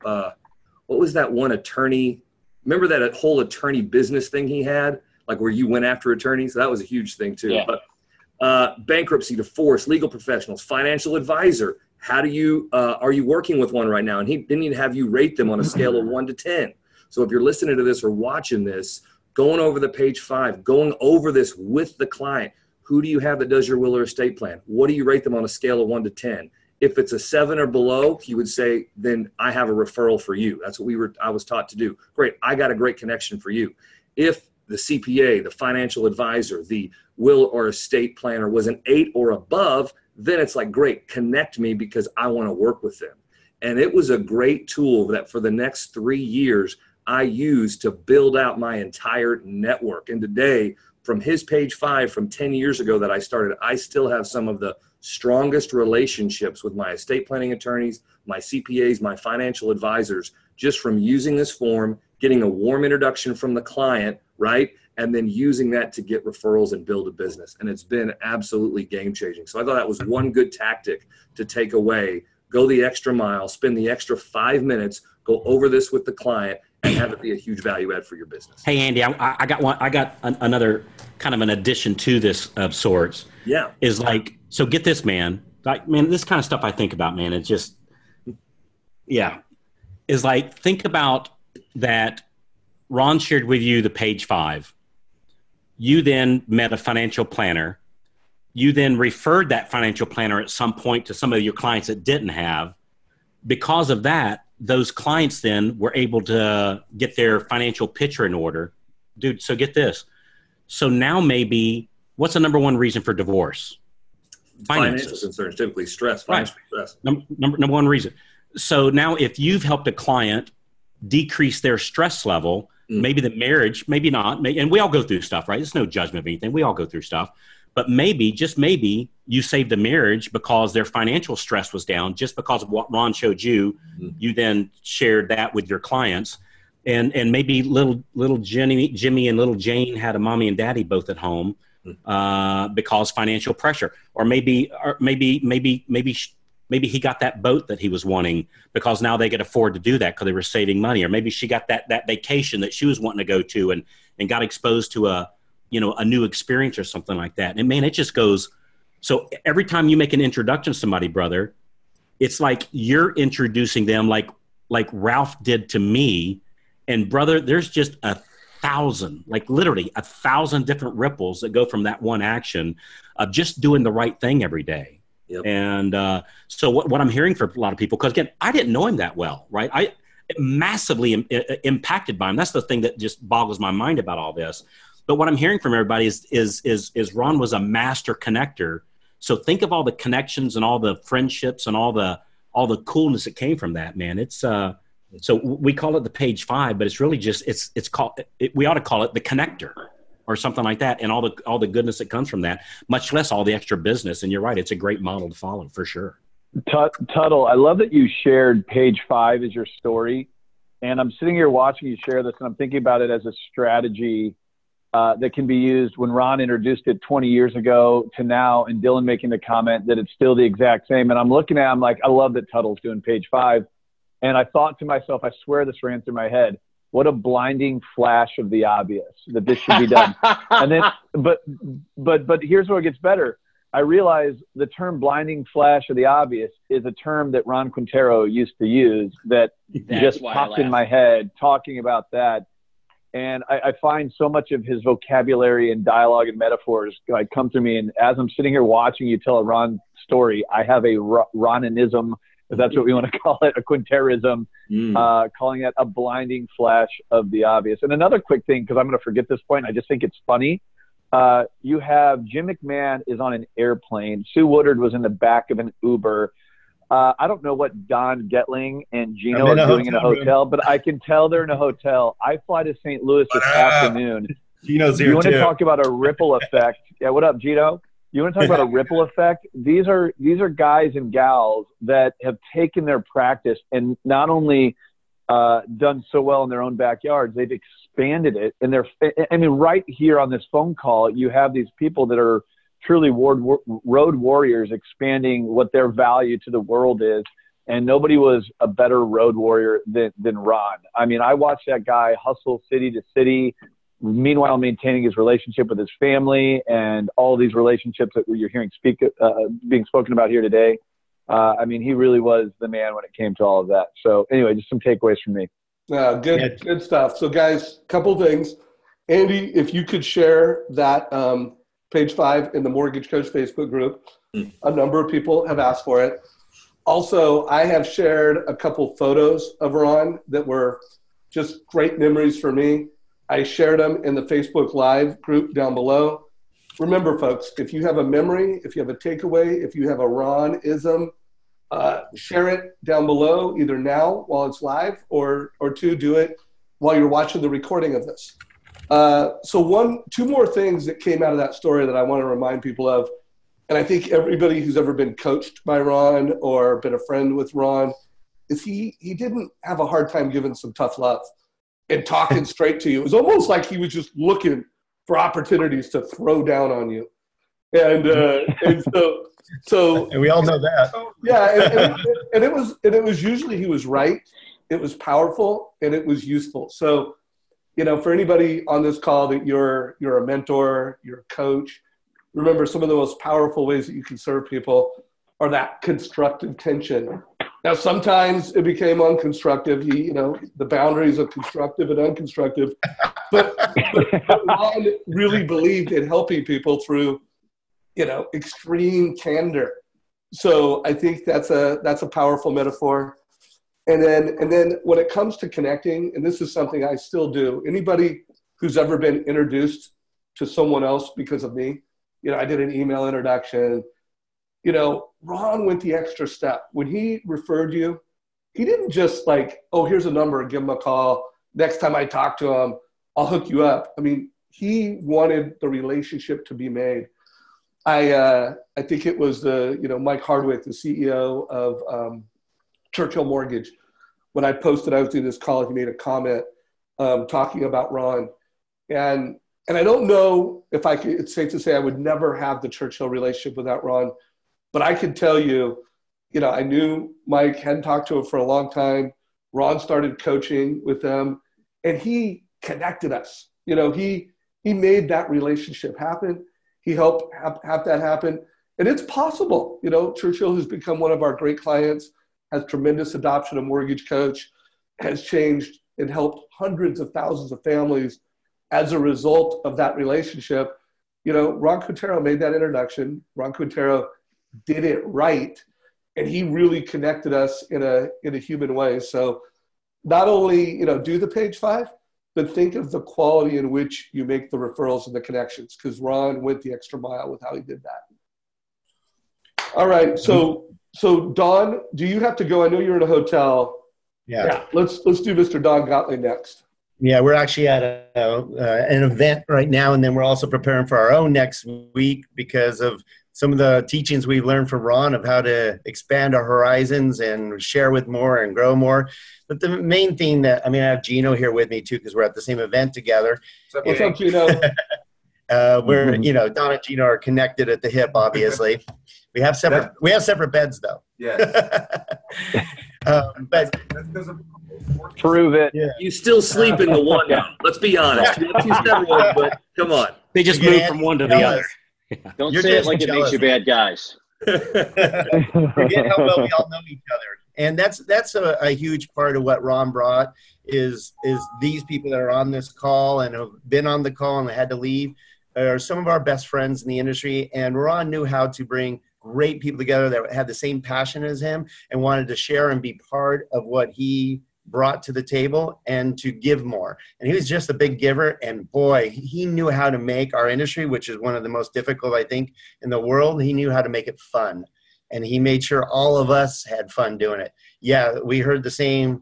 what was that one attorney? Remember that whole attorney business thing he had, like where you went after attorneys? That was a huge thing too. Yeah. But bankruptcy, divorce, legal professionals, financial advisor. How do you, are you working with one right now? And he didn't have you rate them on a scale of 1 to 10. So if you're listening to this or watching this, going over the page 5, going over this with the client, who do you have that does your will or estate plan? What do you rate them on a scale of 1 to 10? If it's a 7 or below, he would say, then I have a referral for you. That's what I was taught to do. Great. I got a great connection for you. If the CPA, the financial advisor, the will or estate planner was an 8 or above, then it's like, great, connect me because I want to work with them. And it was a great tool that for the next 3 years, I used to build out my entire network. And today, from his page 5 from 10 years ago that I started, I still have some of the strongest relationships with my estate planning attorneys, my CPAs, my financial advisors, just from using this form, getting a warm introduction from the client, right? And then using that to get referrals and build a business. And it's been absolutely game changing. So I thought that was one good tactic to take away. Go the extra mile, spend the extra 5 minutes, go over this with the client, and have it be a huge value add for your business. Hey, Andy, I got another kind of an addition to this of sorts. Yeah. Is like, so get this, man. Like, man, this kind of stuff I think about, man, it's just, yeah. Is like, think about that. Ron shared with you the page 5. You then met a financial planner. You then referred that financial planner at some point to some of your clients that didn't have. Because of that, those clients then were able to get their financial picture in order. Dude, so get this. So now maybe, what's the number one reason for divorce? Financial concerns, typically stress, financial stress. Number one reason. So now if you've helped a client decrease their stress level, maybe the marriage, maybe not, and we all go through stuff, right? There's no judgment of anything. We all go through stuff. But maybe, just maybe, you saved the marriage because their financial stress was down just because of what Ron showed you. You then shared that with your clients. And maybe little Jimmy and little Jane had a mommy and daddy both at home because financial pressure. Or maybe he got that boat that he was wanting because now they could afford to do that because they were saving money. Or maybe she got that vacation that she was wanting to go to and got exposed to a new experience or something like that. And man, it just goes. So every time you make an introduction to somebody, brother, it's like you're introducing them like Ralph did to me. And brother, there's just 1,000, like literally 1,000 different ripples that go from that one action of just doing the right thing every day. Yep. And so what I'm hearing from a lot of people, because again, I didn't know him that well, right? I massively impacted by him. That's the thing that just boggles my mind about all this. But what I'm hearing from everybody is Ron was a master connector. So think of all the connections and all the friendships and all the coolness that came from that, man. It's so we call it the page 5, but it's really just it's called we ought to call it the connector or something like that, and all the goodness that comes from that, much less all the extra business. And you're right, it's a great model to follow for sure. Tuttle, I love that you shared page 5 as your story, and I'm sitting here watching you share this, and I'm thinking about it as a strategy that can be used when Ron introduced it 20 years ago to now, and Dylan making the comment that it's still the exact same. And I'm looking at, I'm like, I love that Tuttle's doing page 5. And I thought to myself, I swear this ran through my head, what a blinding flash of the obvious that this should be done. And then, but here's where it gets better. I realized the term blinding flash of the obvious is a term that Ron Quintero used to use that just popped in my head talking about that. And I find so much of his vocabulary and dialogue and metaphors like come to me. And as I'm sitting here watching you tell a Ron story, I have a Ronanism, if that's what we want to call it, a Quinterism, calling it a blinding flash of the obvious. And another quick thing, because I'm going to forget this point, I just think it's funny. You have Jim McMahon is on an airplane. Sue Woodard was in the back of an Uber. I don't know what Don Getling and Gino are doing in a hotel, but I can tell they're in a hotel. I fly to St. Louis this afternoon. Gino's here You want too. to talk about a ripple effect? Yeah, what up, Gino? You want to talk about a ripple effect? These are guys and gals that have taken their practice and not only done so well in their own backyards, they've expanded it. And right here on this phone call, you have these people that are truly road warriors expanding what their value to the world is. And nobody was a better road warrior than Ron. I mean, I watched that guy hustle city to city, meanwhile maintaining his relationship with his family and all these relationships that you're hearing being spoken about here today. I mean, he really was the man when it came to all of that. So anyway, just some takeaways from me. Good stuff. So guys, couple things. Andy, if you could share that page 5 in the Mortgage Coach Facebook group. A number of people have asked for it. Also, I have shared a couple photos of Ron that were just great memories for me. I shared them in the Facebook Live group down below. Remember, folks, if you have a memory, if you have a takeaway, if you have a Ron-ism, share it down below, either now while it's live or do it while you're watching the recording of this. So two more things that came out of that story that I want to remind people of, and I think everybody who's ever been coached by Ron or been a friend with Ron, is he didn't have a hard time giving some tough love and talking straight to you. It was almost like he was just looking for opportunities to throw down on you. And so and we all know that. Yeah, and it was usually he was right. It was powerful and it was useful. So, for anybody on this call that you're a mentor, you're a coach, remember some of the most powerful ways that you can serve people are that constructive tension. Now, sometimes it became unconstructive. The boundaries of constructive and unconstructive. But Ron really believed in helping people through, extreme candor. So I think that's a powerful metaphor. And then when it comes to connecting, and this is something I still do, anybody who's ever been introduced to someone else because of me, I did an email introduction. Ron went the extra step. When he referred you, he didn't just like, oh, here's a number, give him a call. Next time I talk to him, I'll hook you up. I mean, he wanted the relationship to be made. I think it was Mike Hardwick, the CEO of Churchill Mortgage. When I posted I was doing this call, he made a comment talking about Ron. And I don't know if it's safe to say I would never have the Churchill relationship without Ron. But I can tell you, I knew Mike, hadn't talked to him for a long time. Ron started coaching with them, and he connected us. He made that relationship happen. He helped have that happen. And it's possible. Churchill has become one of our great clients, has tremendous adoption of MortgageCoach, has changed and helped hundreds of thousands of families as a result of that relationship. Ron Quintero made that introduction. Ron Quintero did it right, and he really connected us in a human way. So not only do the page 5, but think of the quality in which you make the referrals and the connections, because Ron went the extra mile with how he did that. All right, so Don, do you have to go? I know you're in a hotel. Yeah. Let's do Mr. Don Gottlieb next. Yeah, we're actually at an event right now, and then we're also preparing for our own next week because of some of the teachings we've learned from Ron of how to expand our horizons and share with more and grow more. But the main thing that, I have Gino here with me too, because we're at the same event together. What's up, Gino? We're, Don and Gino are connected at the hip, obviously. We have separate beds though. Yes. But prove it. Yeah. You still sleep in the one now. Let's be honest. You have 2 separate ones, but come on. They just moved from one to the other. Don't You're say it just like it makes you bad guys. Forget how well we all know each other. And that's a huge part of what Ron brought is these people that are on this call and have been on the call and had to leave are some of our best friends in the industry. And Ron knew how to bring great people together that had the same passion as him and wanted to share and be part of what he brought to the table and to give more. And he was just a big giver. And boy, he knew how to make our industry, which is one of the most difficult, I think, in the world. He knew how to make it fun. And he made sure all of us had fun doing it. Yeah, we heard the same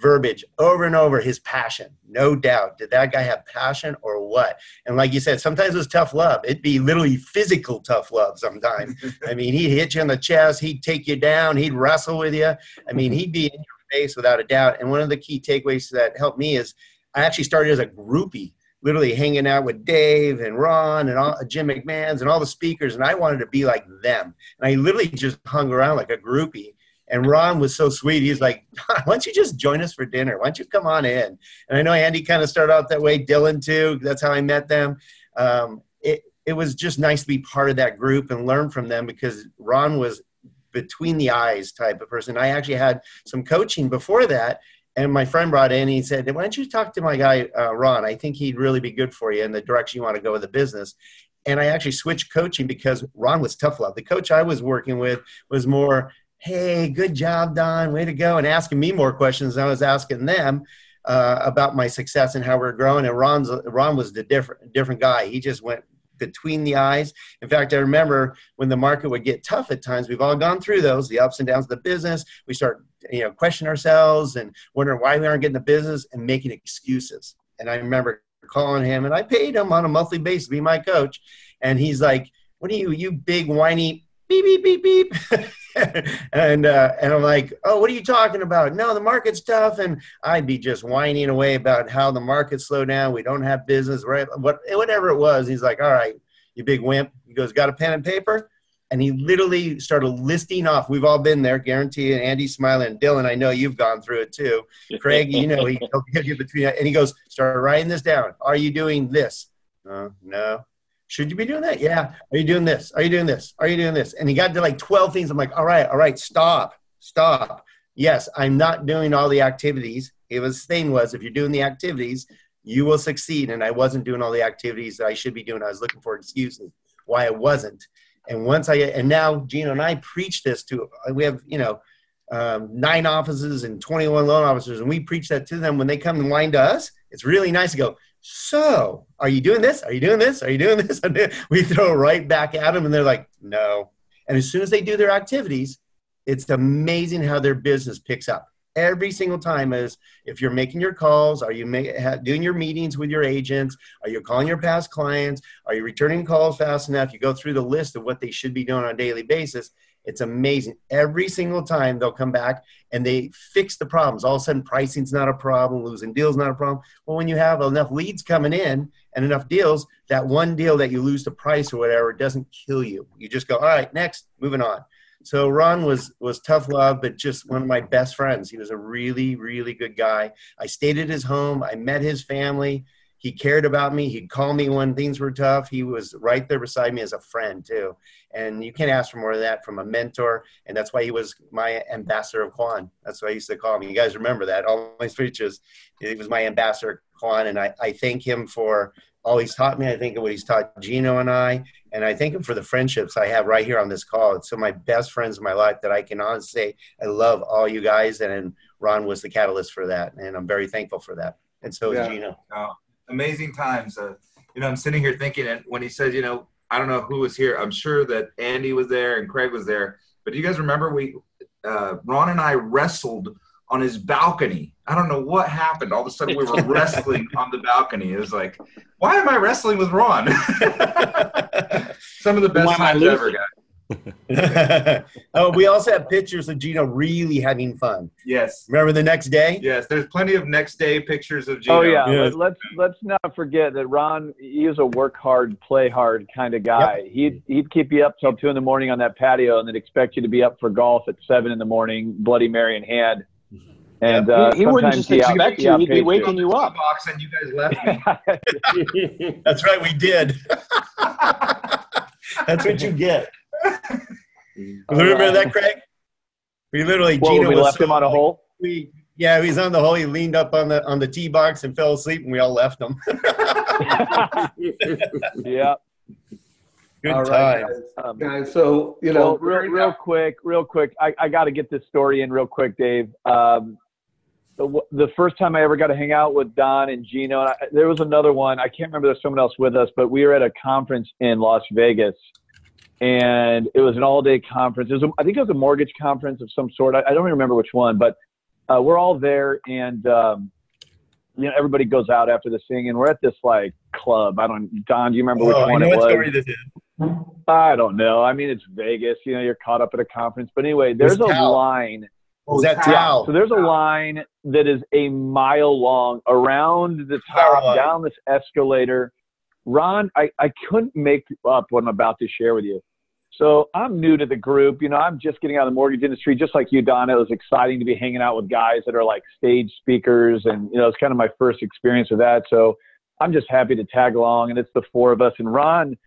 verbiage over and over, his passion. No doubt. Did that guy have passion or what? And like you said, sometimes it was tough love. It'd be literally physical tough love sometimes. He'd hit you in the chest. He'd take you down. He'd wrestle with you. He'd be in your face without a doubt. And one of the key takeaways that helped me is I actually started as a groupie, literally hanging out with Dave and Ron and all Jim McMahon's and all the speakers. And I wanted to be like them. And I literally just hung around like a groupie. And Ron was so sweet. He's like, why don't you just join us for dinner? Why don't you come on in? And I know Andy kind of started out that way. Dylan too. That's how I met them. It was just nice to be part of that group and learn from them because Ron was between the eyes type of person. I actually had some coaching before that. And my friend brought in, he said, why don't you talk to my guy, Ron? I think he'd really be good for you in the direction you want to go with the business. And I actually switched coaching because Ron was tough love. The coach I was working with was more, hey, good job, Don, way to go, and asking me more questions than I was asking them about my success and how we're growing. And Ron was the different guy. He just went between the eyes. In fact, I remember when the market would get tough at times, we've all gone through those, the ups and downs of the business. We start, questioning ourselves and wondering why we aren't getting the business and making excuses. And I remember calling him, and I paid him on a monthly basis to be my coach. And he's like, what are you big whiny beep, beep, beep, beep. and I'm like, oh, what are you talking about? No, the market's tough. And I'd be just whining away about how the market slowed down. We don't have business, right? Whatever it was. He's like, all right, you big wimp. He goes, got a pen and paper? And he literally started listing off. We've all been there, guarantee it. Andy's smiling. Dylan, I know you've gone through it too. Craig, he'll give you between. And he goes, start writing this down. Are you doing this? No. Should you be doing that? Yeah. Are you doing this? Are you doing this? Are you doing this? And he got to like 12 things. I'm like, all right, stop. Yes, I'm not doing all the activities. His thing was, if you're doing the activities, you will succeed. And I wasn't doing all the activities that I should be doing. I was looking for excuses why I wasn't. And now Gino and I preach this to, we have, 9 offices and 21 loan officers. And we preach that to them when they come and whine to us. It's really nice to go, so are you doing this? Are you doing this? Are you doing this? We throw it right back at them and they're like, no. And as soon as they do their activities, it's amazing how their business picks up. Every single time is if you're making your calls, are you doing your meetings with your agents? Are you calling your past clients? Are you returning calls fast enough? You go through the list of what they should be doing on a daily basis. It's amazing. Every single time they'll come back and they fix the problems. All of a sudden, pricing's not a problem. Losing deals not a problem. Well, when you have enough leads coming in and enough deals, that one deal that you lose the price or whatever doesn't kill you. You just go, all right, next, moving on. So Ron was tough love, but just one of my best friends. He was a really, really good guy. I stayed at his home. I met his family. He cared about me. He'd call me when things were tough. He was right there beside me as a friend too. And you can't ask for more of that from a mentor. And that's why he was my ambassador of Quan. That's what I used to call him. You guys remember that. All my speeches, he was my ambassador Quan. And I thank him for all he's taught me. I think of what he's taught Gino and I thank him for the friendships I have right here on this call. It's some of my best friends in my life that I can honestly say I love all you guys. And Ron was the catalyst for that. And I'm very thankful for that. And so is Gino. Oh, amazing times. I'm sitting here thinking, and when he said, I don't know who was here. I'm sure that Andy was there and Craig was there. But do you guys remember Ron and I wrestled on his balcony I don't know what happened. All of a sudden we were wrestling on the balcony. It was like, why am I wrestling with Ron? Some of the best times ever, guys. Oh, we also have pictures of Gino really having fun. Yes. Remember the next day? Yes, there's plenty of next day pictures of Gino. Oh yeah, Yes. let's not forget that Ron, he is a work hard, play hard kind of guy. Yep. He'd keep you up till 2 a.m. on that patio, and then expect you to be up for golf at 7 a.m, Bloody Mary in hand. And he wouldn't sometimes just expect you; he'd be outpaced waking you up. Box and you guys left me. That's right, we did. That's what you get. Remember that, Craig? We literally, Well, Gino we was left him on a hole. Yeah, he was on the hole. He leaned up on the tee box and fell asleep, and we all left him. Yeah. Good All time. right, guys. So, you know, Well, real quick. I got to get this story in real quick, Dave. The first time I ever got to hang out with Don and Gino, there was another one. I can't remember, there's someone else with us, but we were at a conference in Las Vegas, and it was an all-day conference. I think it was a mortgage conference of some sort. I don't even remember which one, but we're all there, and everybody goes out after this thing, and we're at this like club. Don, do you remember which one it was? What story this is. I don't know. I mean, it's Vegas. You're caught up at a conference. But anyway, there's a line. Was that Tao? So there's a line that is a mile long around the top, down this escalator. Ron, I couldn't make up what I'm about to share with you. So I'm new to the group. I'm just getting out of the mortgage industry, just like you, Donna. It was exciting to be hanging out with guys that are like stage speakers. And, it's kind of my first experience with that. So I'm just happy to tag along. And it's the 4 of us. And Ron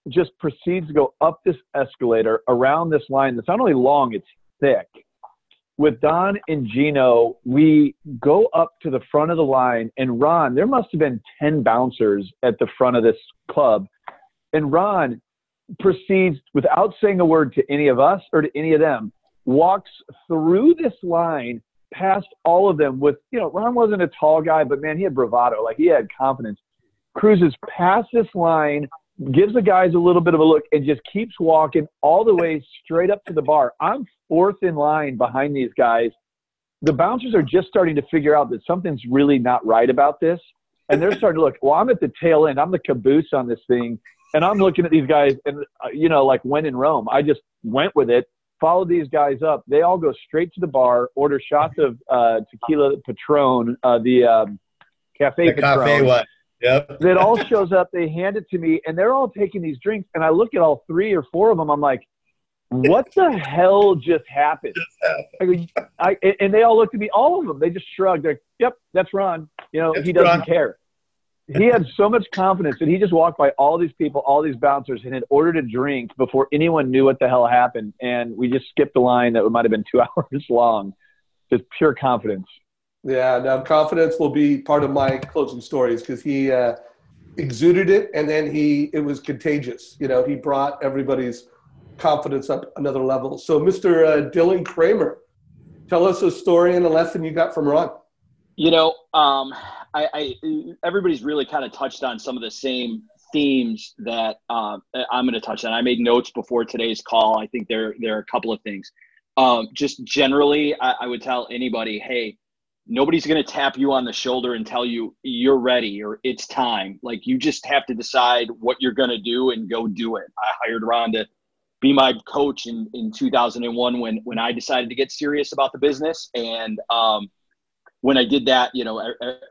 just proceeds to go up this escalator around this line that's not only long, it's thick. With Don and Gino, we go up to the front of the line, and Ron, there must have been 10 bouncers at the front of this club. And Ron proceeds, without saying a word to any of us or to any of them, walks through this line past all of them with, Ron wasn't a tall guy, but man, he had bravado. Like, he had confidence. Cruises past this line, gives the guys a little bit of a look, and just keeps walking all the way straight up to the bar. I'm 4th in line behind these guys. The bouncers are just starting to figure out that something's really not right about this. And they're starting to look, well, I'm at the tail end. I'm the caboose on this thing. And I'm looking at these guys and, like when in Rome, I just went with it, followed these guys up. They all go straight to the bar, order shots of tequila Patron, the Cafe Patron. Cafe what? Yep. It all shows up. They hand it to me, and they're all taking these drinks. And I look at all 3 or 4 of them. I'm like, what the hell just happened? And they all looked at me, all of them. They just shrugged. They're like, yep, that's Ron. He doesn't Ron. care. He had so much confidence that he just walked by all these people, all these bouncers, and had ordered a drink before anyone knew what the hell happened. And we just skipped a line that might have been 2 hours long. Just pure confidence. Yeah, now confidence will be part of my closing stories because he exuded it, and then it was contagious. He brought everybody's confidence up another level. So, Mr. Dylan Kramer, tell us a story and a lesson you got from Ron. Everybody's really kind of touched on some of the same themes that I'm going to touch on. I made notes before today's call. I think there are a couple of things. Just generally, I would tell anybody, hey, nobody's going to tap you on the shoulder and tell you you're ready or it's time. Like, you just have to decide what you're going to do and go do it. I hired Ron to be my coach in 2001 when I decided to get serious about the business. And when I did that,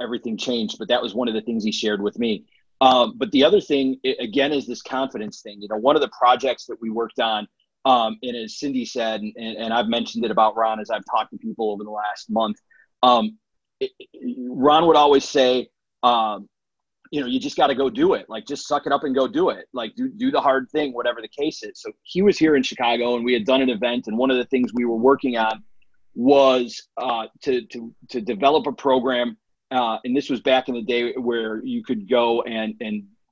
everything changed. But that was one of the things he shared with me. But the other thing, again, is this confidence thing. One of the projects that we worked on, and as Cindy said, and I've mentioned it about Ron as I've talked to people over the last month, Ron would always say, you just got to go do it. Like, just suck it up and go do it. Like, do the hard thing, whatever the case is. So he was here in Chicago, and we had done an event. And one of the things we were working on was to develop a program. And this was back in the day where you could go and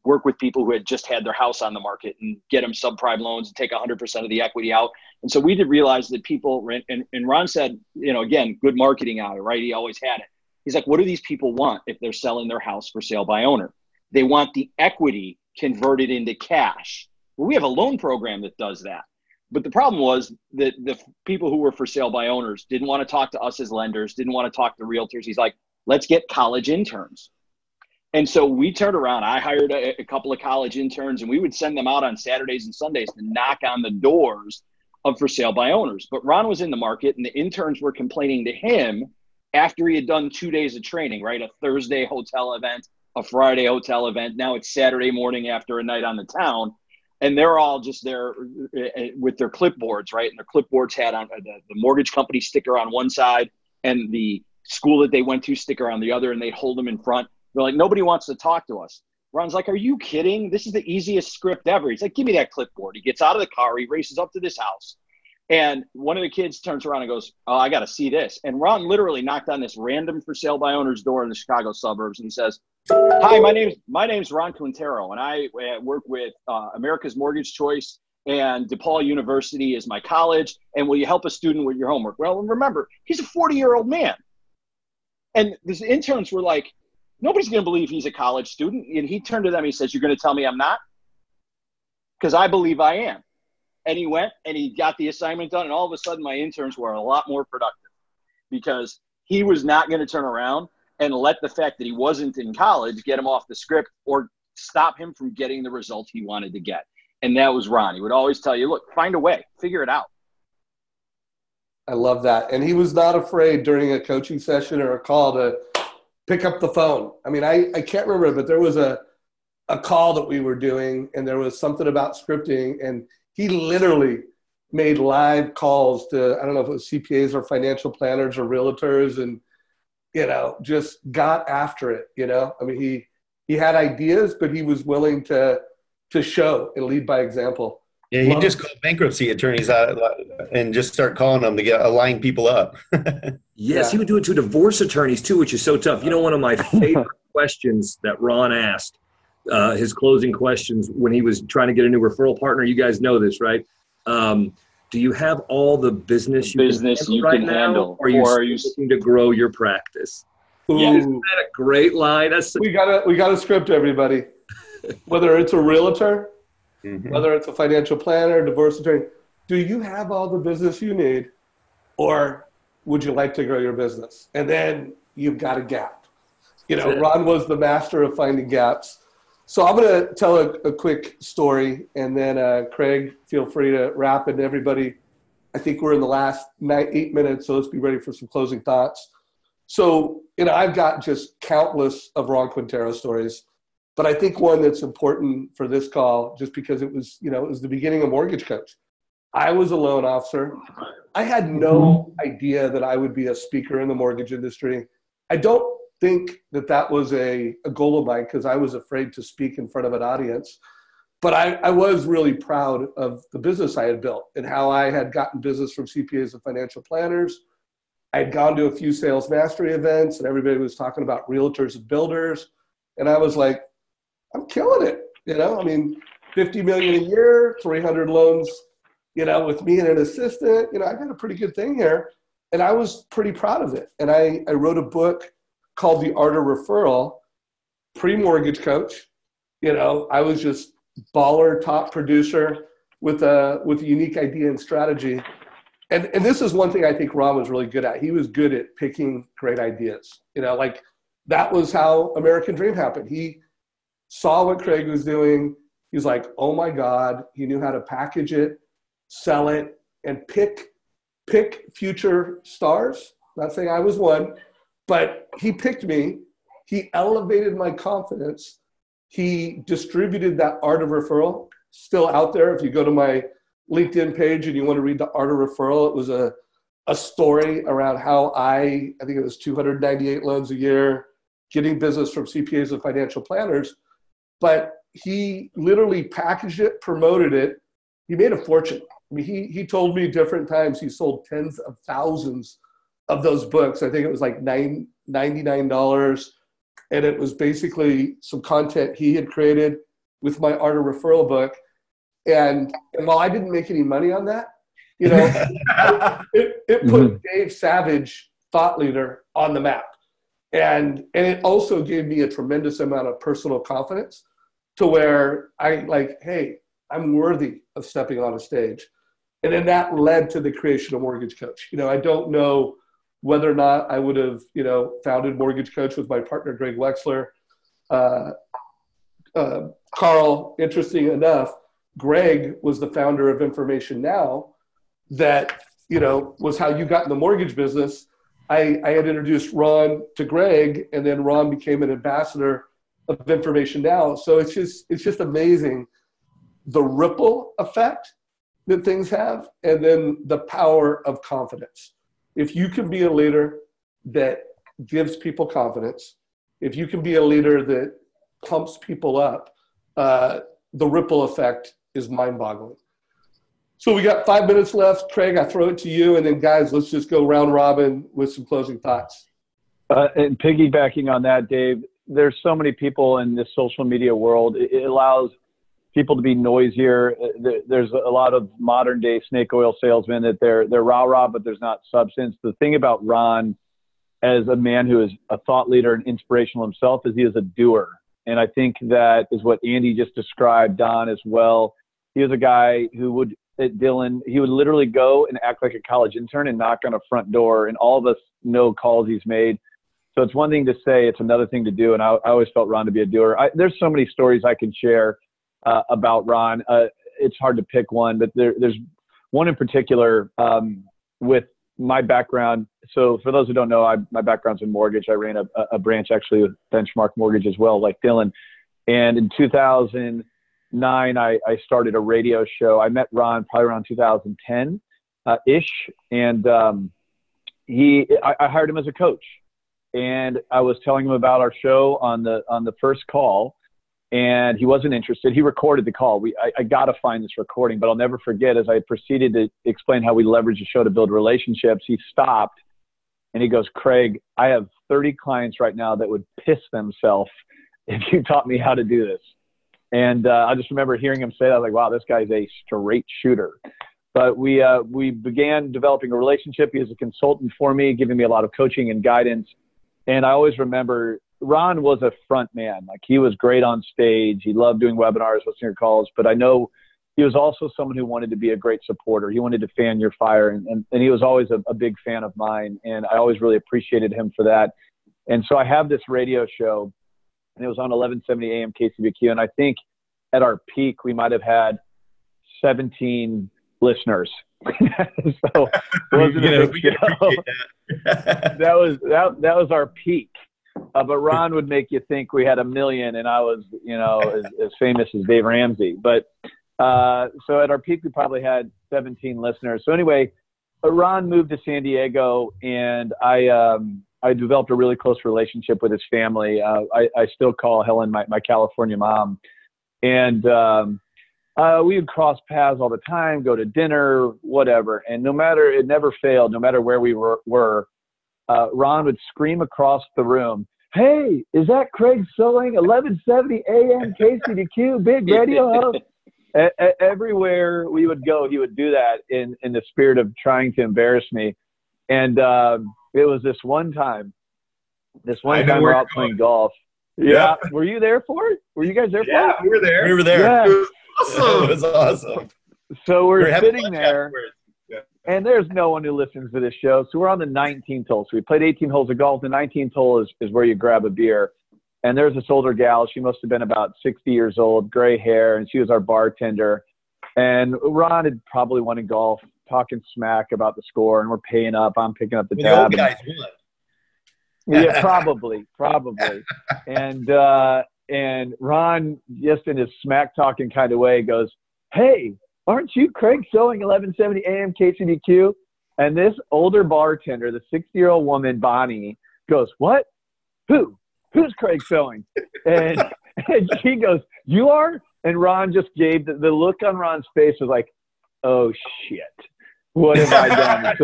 work with people who had just had their house on the market and get them subprime loans and take 100% of the equity out. And so we did realize that people, and Ron said, again, good marketing out of it, right? He always had it. He's like, what do these people want if they're selling their house for sale by owner? They want the equity converted into cash. Well, we have a loan program that does that. But the problem was that the people who were for sale by owners didn't want to talk to us as lenders, didn't want to talk to realtors. He's like, let's get college interns. And so we turned around. I hired a couple of college interns, and we would send them out on Saturdays and Sundays to knock on the doors of for sale by owners. But Ron was in the market, and the interns were complaining to him after he had done 2 days of training, right? A Thursday hotel event, a Friday hotel event. Now it's Saturday morning after a night on the town. And they're all just there with their clipboards, right? And their clipboards had on the mortgage company sticker on one side and the school that they went to sticker on the other, and they'd hold them in front. They're like, nobody wants to talk to us. Ron's like, are you kidding? This is the easiest script ever. He's like, give me that clipboard. He gets out of the car. He races up to this house. And one of the kids turns around and goes, oh, I got to see this. And Ron literally knocked on this random for sale by owner's door in the Chicago suburbs. And he says, hi, my name's Ron Quintero, and I work with America's Mortgage Choice, and DePaul University is my college. And will you help a student with your homework? Well, remember, he's a 40-year-old man. And these interns were like, nobody's going to believe he's a college student. And he turned to them, he says, you're going to tell me I'm not? Because I believe I am. And he went and he got the assignment done. And all of a sudden, my interns were a lot more productive because he was not going to turn around and let the fact that he wasn't in college get him off the script or stop him from getting the result he wanted to get. And that was Ron. He would always tell you, look, find a way, figure it out. I love that. And he was not afraid during a coaching session or a call to pick up the phone. I mean, I can't remember, but there was a call that we were doing, and there was something about scripting, and he literally made live calls to, I don't know if it was CPAs or financial planners or realtors, and, you know, just got after it, you know? I mean, he had ideas, but he was willing to show and lead by example. Yeah, he just called bankruptcy attorneys out and just start calling them to line people up. Yes, he would do it to divorce attorneys too, which is so tough. You know, one of my favorite questions that Ron asked, his closing questions when he was trying to get a new referral partner, you guys know this, right? Do you have all the business you can handle? Or are you looking to grow your practice? Ooh. Isn't that a great line? We got a script, everybody. Whether it's a realtor, whether it's a financial planner, divorce attorney, do you have all the business you need, or would you like to grow your business? And then you've got a gap. You know, Ron was the master of finding gaps. So I'm going to tell a quick story, and then Craig, feel free to wrap it. Everybody, I think we're in the last 8 minutes, so let's be ready for some closing thoughts. So, you know, I've got just countless of Ron Quintero stories, but I think one that's important for this call, just because it was, you know, it was the beginning of MortgageCoach. I was a loan officer. I had no idea that I would be a speaker in the mortgage industry. I don't think that was a goal of mine because I was afraid to speak in front of an audience. But I was really proud of the business I had built and how I had gotten business from CPAs and financial planners. I had gone to a few sales mastery events, and everybody was talking about realtors and builders. And I was like, I'm killing it. You know, I mean, 50 million a year, 300 loans, you know, with me and an assistant, you know, I got a pretty good thing here. And I was pretty proud of it. And I wrote a book called The Art of Referral, pre-mortgage coach. You know, I was just baller, top producer with a unique idea and strategy. And this is one thing I think Ron was really good at. He was good at picking great ideas. You know, like that was how American Dream happened. He saw what Craig was doing. He was like, oh my God, he knew how to package it, sell it, and pick future stars. Not saying I was one, but he picked me. He elevated my confidence. He distributed that Art of Referral, still out there. If you go to my LinkedIn page and you want to read the Art of Referral, it was a story around how I think it was 298 loans a year, getting business from CPAs and financial planners. But he literally packaged it, promoted it. He made a fortune. I mean, he told me different times he sold tens of thousands of those books. I think it was like $99. And it was basically some content he had created with my Art of Referral book. And while I didn't make any money on that, you know, it put Dave Savage, thought leader, on the map. And it also gave me a tremendous amount of personal confidence to where I like, hey, I'm worthy of stepping on a stage. And then that led to the creation of Mortgage Coach. I don't know whether or not I would have, founded Mortgage Coach with my partner, Greg Wexler. Carl, interesting enough, Greg was the founder of Information Now that, was how you got in the mortgage business. I had introduced Ron to Greg, and then Ron became an ambassador of Information Now. So it's just amazing the ripple effect that things have, and then the power of confidence. If you can be a leader that gives people confidence, if you can be a leader that pumps people up, the ripple effect is mind-boggling. So we got 5 minutes left. Craig, I throw it to you, and then guys, let's just go round robin with some closing thoughts. And piggybacking on that, Dave, there's so many people in this social media world. It allows people to be noisier. There's a lot of modern day snake oil salesmen that they're rah-rah, but there's not substance. The thing about Ron, as a man who is a thought leader and inspirational himself, is he is a doer. And I think that is what Andy just described, Don, as well. He was a guy who would, at Dillon, he would literally go and act like a college intern and knock on a front door, and all of us know calls he's made. So it's one thing to say, it's another thing to do. And I always felt Ron to be a doer. There's so many stories I can share about Ron. It's hard to pick one, but there's one in particular with my background. So for those who don't know, my background's in mortgage. I ran a branch actually with Benchmark Mortgage as well, like Dillon. And in 2009, I started a radio show. I met Ron probably around 2010-ish. And I hired him as a coach. And I was telling him about our show on the first call, and he wasn't interested. He recorded the call. I got to find this recording, but I'll never forget, as I proceeded to explain how we leverage the show to build relationships, he stopped and he goes, Craig, I have 30 clients right now that would piss themselves if you taught me how to do this. And I just remember hearing him say that. I was like, wow, this guy's a straight shooter. But we began developing a relationship. He was a consultant for me, giving me a lot of coaching and guidance. And I always remember Ron was a front man. Like, he was great on stage. He loved doing webinars, listening to calls. But I know he was also someone who wanted to be a great supporter. He wanted to fan your fire. And he was always a big fan of mine. And I always really appreciated him for that. And so I have this radio show, and it was on 1170 AM KCBQ. And I think at our peak, we might have had 17 listeners. So it wasn't a big show. That was our peak. But Ron would make you think we had 1 million, and I was, as famous as Dave Ramsey. But so at our peak, we probably had 17 listeners. So anyway, Ron moved to San Diego, and I developed a really close relationship with his family. I still call Helen my California mom, and we would cross paths all the time, go to dinner, whatever. And it never failed, no matter where we were, Ron would scream across the room, hey, is that Craig Sewing, 1170 AM KCDQ, big radio host? Everywhere we would go, he would do that in the spirit of trying to embarrass me. And it was this one time we're out playing golf. Yeah. Were you there for it? Were you guys there for it? Yeah, we were there. We were there. Yeah. It was awesome. So we're sitting there, and there's no one who listens to this show. So we're on the 19th hole. So we played 18 holes of golf. The 19th hole is where you grab a beer. And there's this older gal. She must have been about 60 years old, gray hair, and she was our bartender. And Ron had probably won in golf, talking smack about the score, and we're paying up. I'm picking up the tab. The old guys won. Yeah, probably. And Ron, just in his smack talking kind of way, goes, hey, aren't you Craig Sewing, 1170 AM KCDQ? And this older bartender, the 60-year-old woman, Bonnie, goes, what? Who's Craig Sewing? And she goes, you are? And Ron just gave the look on Ron's face was like, oh, shit. What have I done?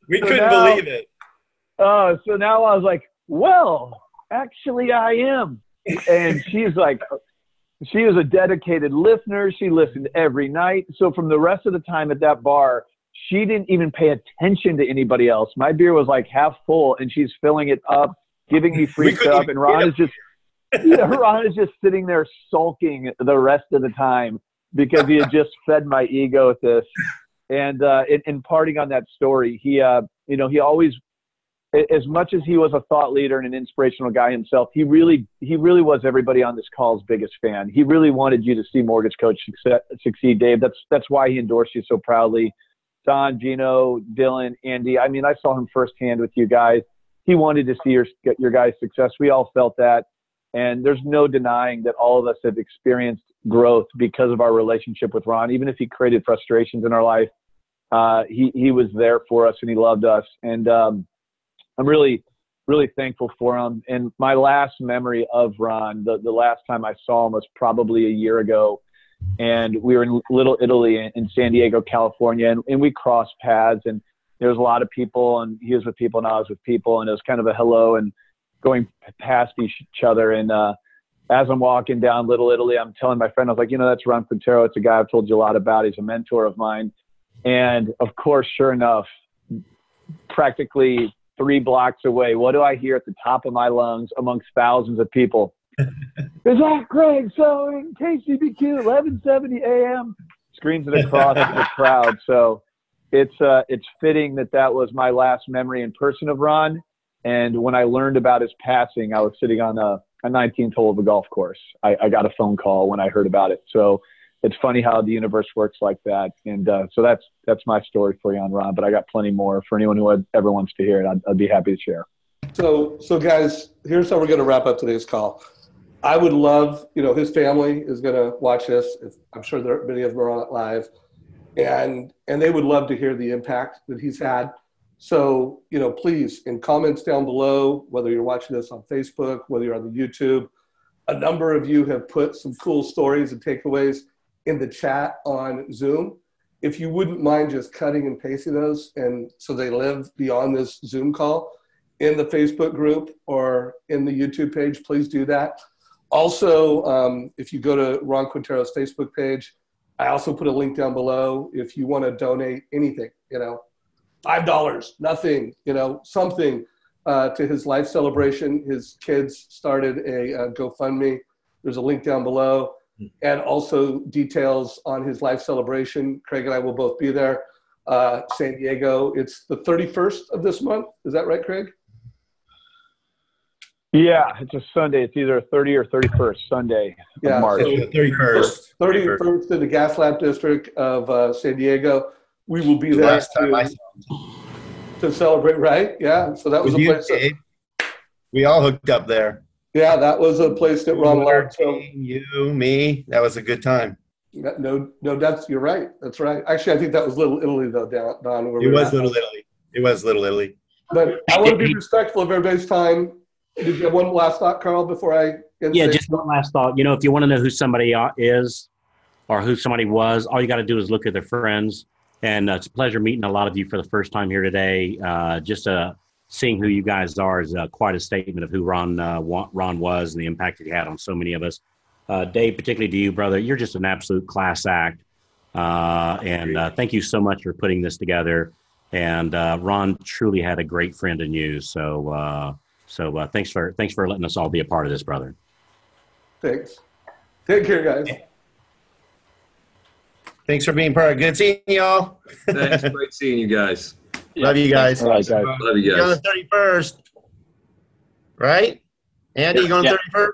We couldn't believe it. So now I was like, well, actually I am. And she's like, she was a dedicated listener. She listened every night. So from the rest of the time at that bar, she didn't even pay attention to anybody else. My beer was like half full, and she's filling it up, giving me free stuff. And Ron is just, Ron is just sitting there sulking the rest of the time. because he had just fed my ego with this. And in parting on that story, he always, as much as he was a thought leader and an inspirational guy himself, he really was everybody on this call's biggest fan. He really wanted you to see Mortgage Coach succeed, Dave. That's why he endorsed you so proudly. Don, Gino, Dylan, Andy. I mean, I saw him firsthand with you guys. He wanted to see your guys' success. We all felt that. And there's no denying that all of us have experienced growth because of our relationship with Ron. Even if he created frustrations in our life, he was there for us and he loved us. And I'm really, really thankful for him. And my last memory of Ron, the last time I saw him was probably a year ago. And we were in Little Italy in San Diego, California, and we crossed paths. And there was a lot of people, and he was with people, and I was with people, and it was kind of a hello and going past each other. And as I'm walking down Little Italy, I'm telling my friend, I was like, that's Ron Quintero. It's a guy I've told you a lot about. He's a mentor of mine. And of course, sure enough, practically 3 blocks away, what do I hear at the top of my lungs amongst thousands of people? Is that Greg? So in KCBQ, 1170 AM, screams it across the crowd. So it's fitting that was my last memory in person of Ron. And when I learned about his passing, I was sitting on a 19th hole of a golf course. I got a phone call when I heard about it. So it's funny how the universe works like that. And so that's my story for you on Ron. But I got plenty more for anyone who ever wants to hear it. I'd be happy to share. So guys, here's how we're going to wrap up today's call. I would love, his family is going to watch this. I'm sure many of them are on it live, and they would love to hear the impact that he's had. So, please, in comments down below, whether you're watching this on Facebook, whether you're on the YouTube, a number of you have put some cool stories and takeaways in the chat on Zoom. If you wouldn't mind just cutting and pasting those, and so they live beyond this Zoom call in the Facebook group or in the YouTube page, please do that. Also, if you go to Ron Quintero's Facebook page, I also put a link down below if you want to donate anything, $5, nothing, something to his life celebration. His kids started a GoFundMe. There's a link down below, and also details on his life celebration. Craig and I will both be there. San Diego. It's the 31st of this month. Is that right, Craig? Yeah, it's a Sunday. It's either 30 or 31st Sunday of March. So 31st. 31st in the Gaslamp District of San Diego. We will be there last time I saw to celebrate, right? Yeah. So that was a place. We all hooked up there. Yeah, that was a place that Ron loved. So you, me, that was a good time. No, you're right. That's right. Actually, I think that was Little Italy, though, Don. It was Little Italy. It was Little Italy. But I want to be respectful of everybody's time. Did you have one last thought, Carl, before I end? Yeah, just one last thought. If you want to know who somebody is or who somebody was, all you got to do is look at their friends. And it's a pleasure meeting a lot of you for the first time here today. Just seeing who you guys are is quite a statement of who Ron was and the impact that he had on so many of us. Dave, particularly to you, brother, you're just an absolute class act. And thank you so much for putting this together. And Ron truly had a great friend in you. So thanks for letting us all be a part of this, brother. Thanks. Take care, guys. Thanks for being part of it. Good seeing y'all. Thanks. Great seeing you guys. Love you guys. All right, guys. Love you guys. On the 31st, right? Andy, you going 31st?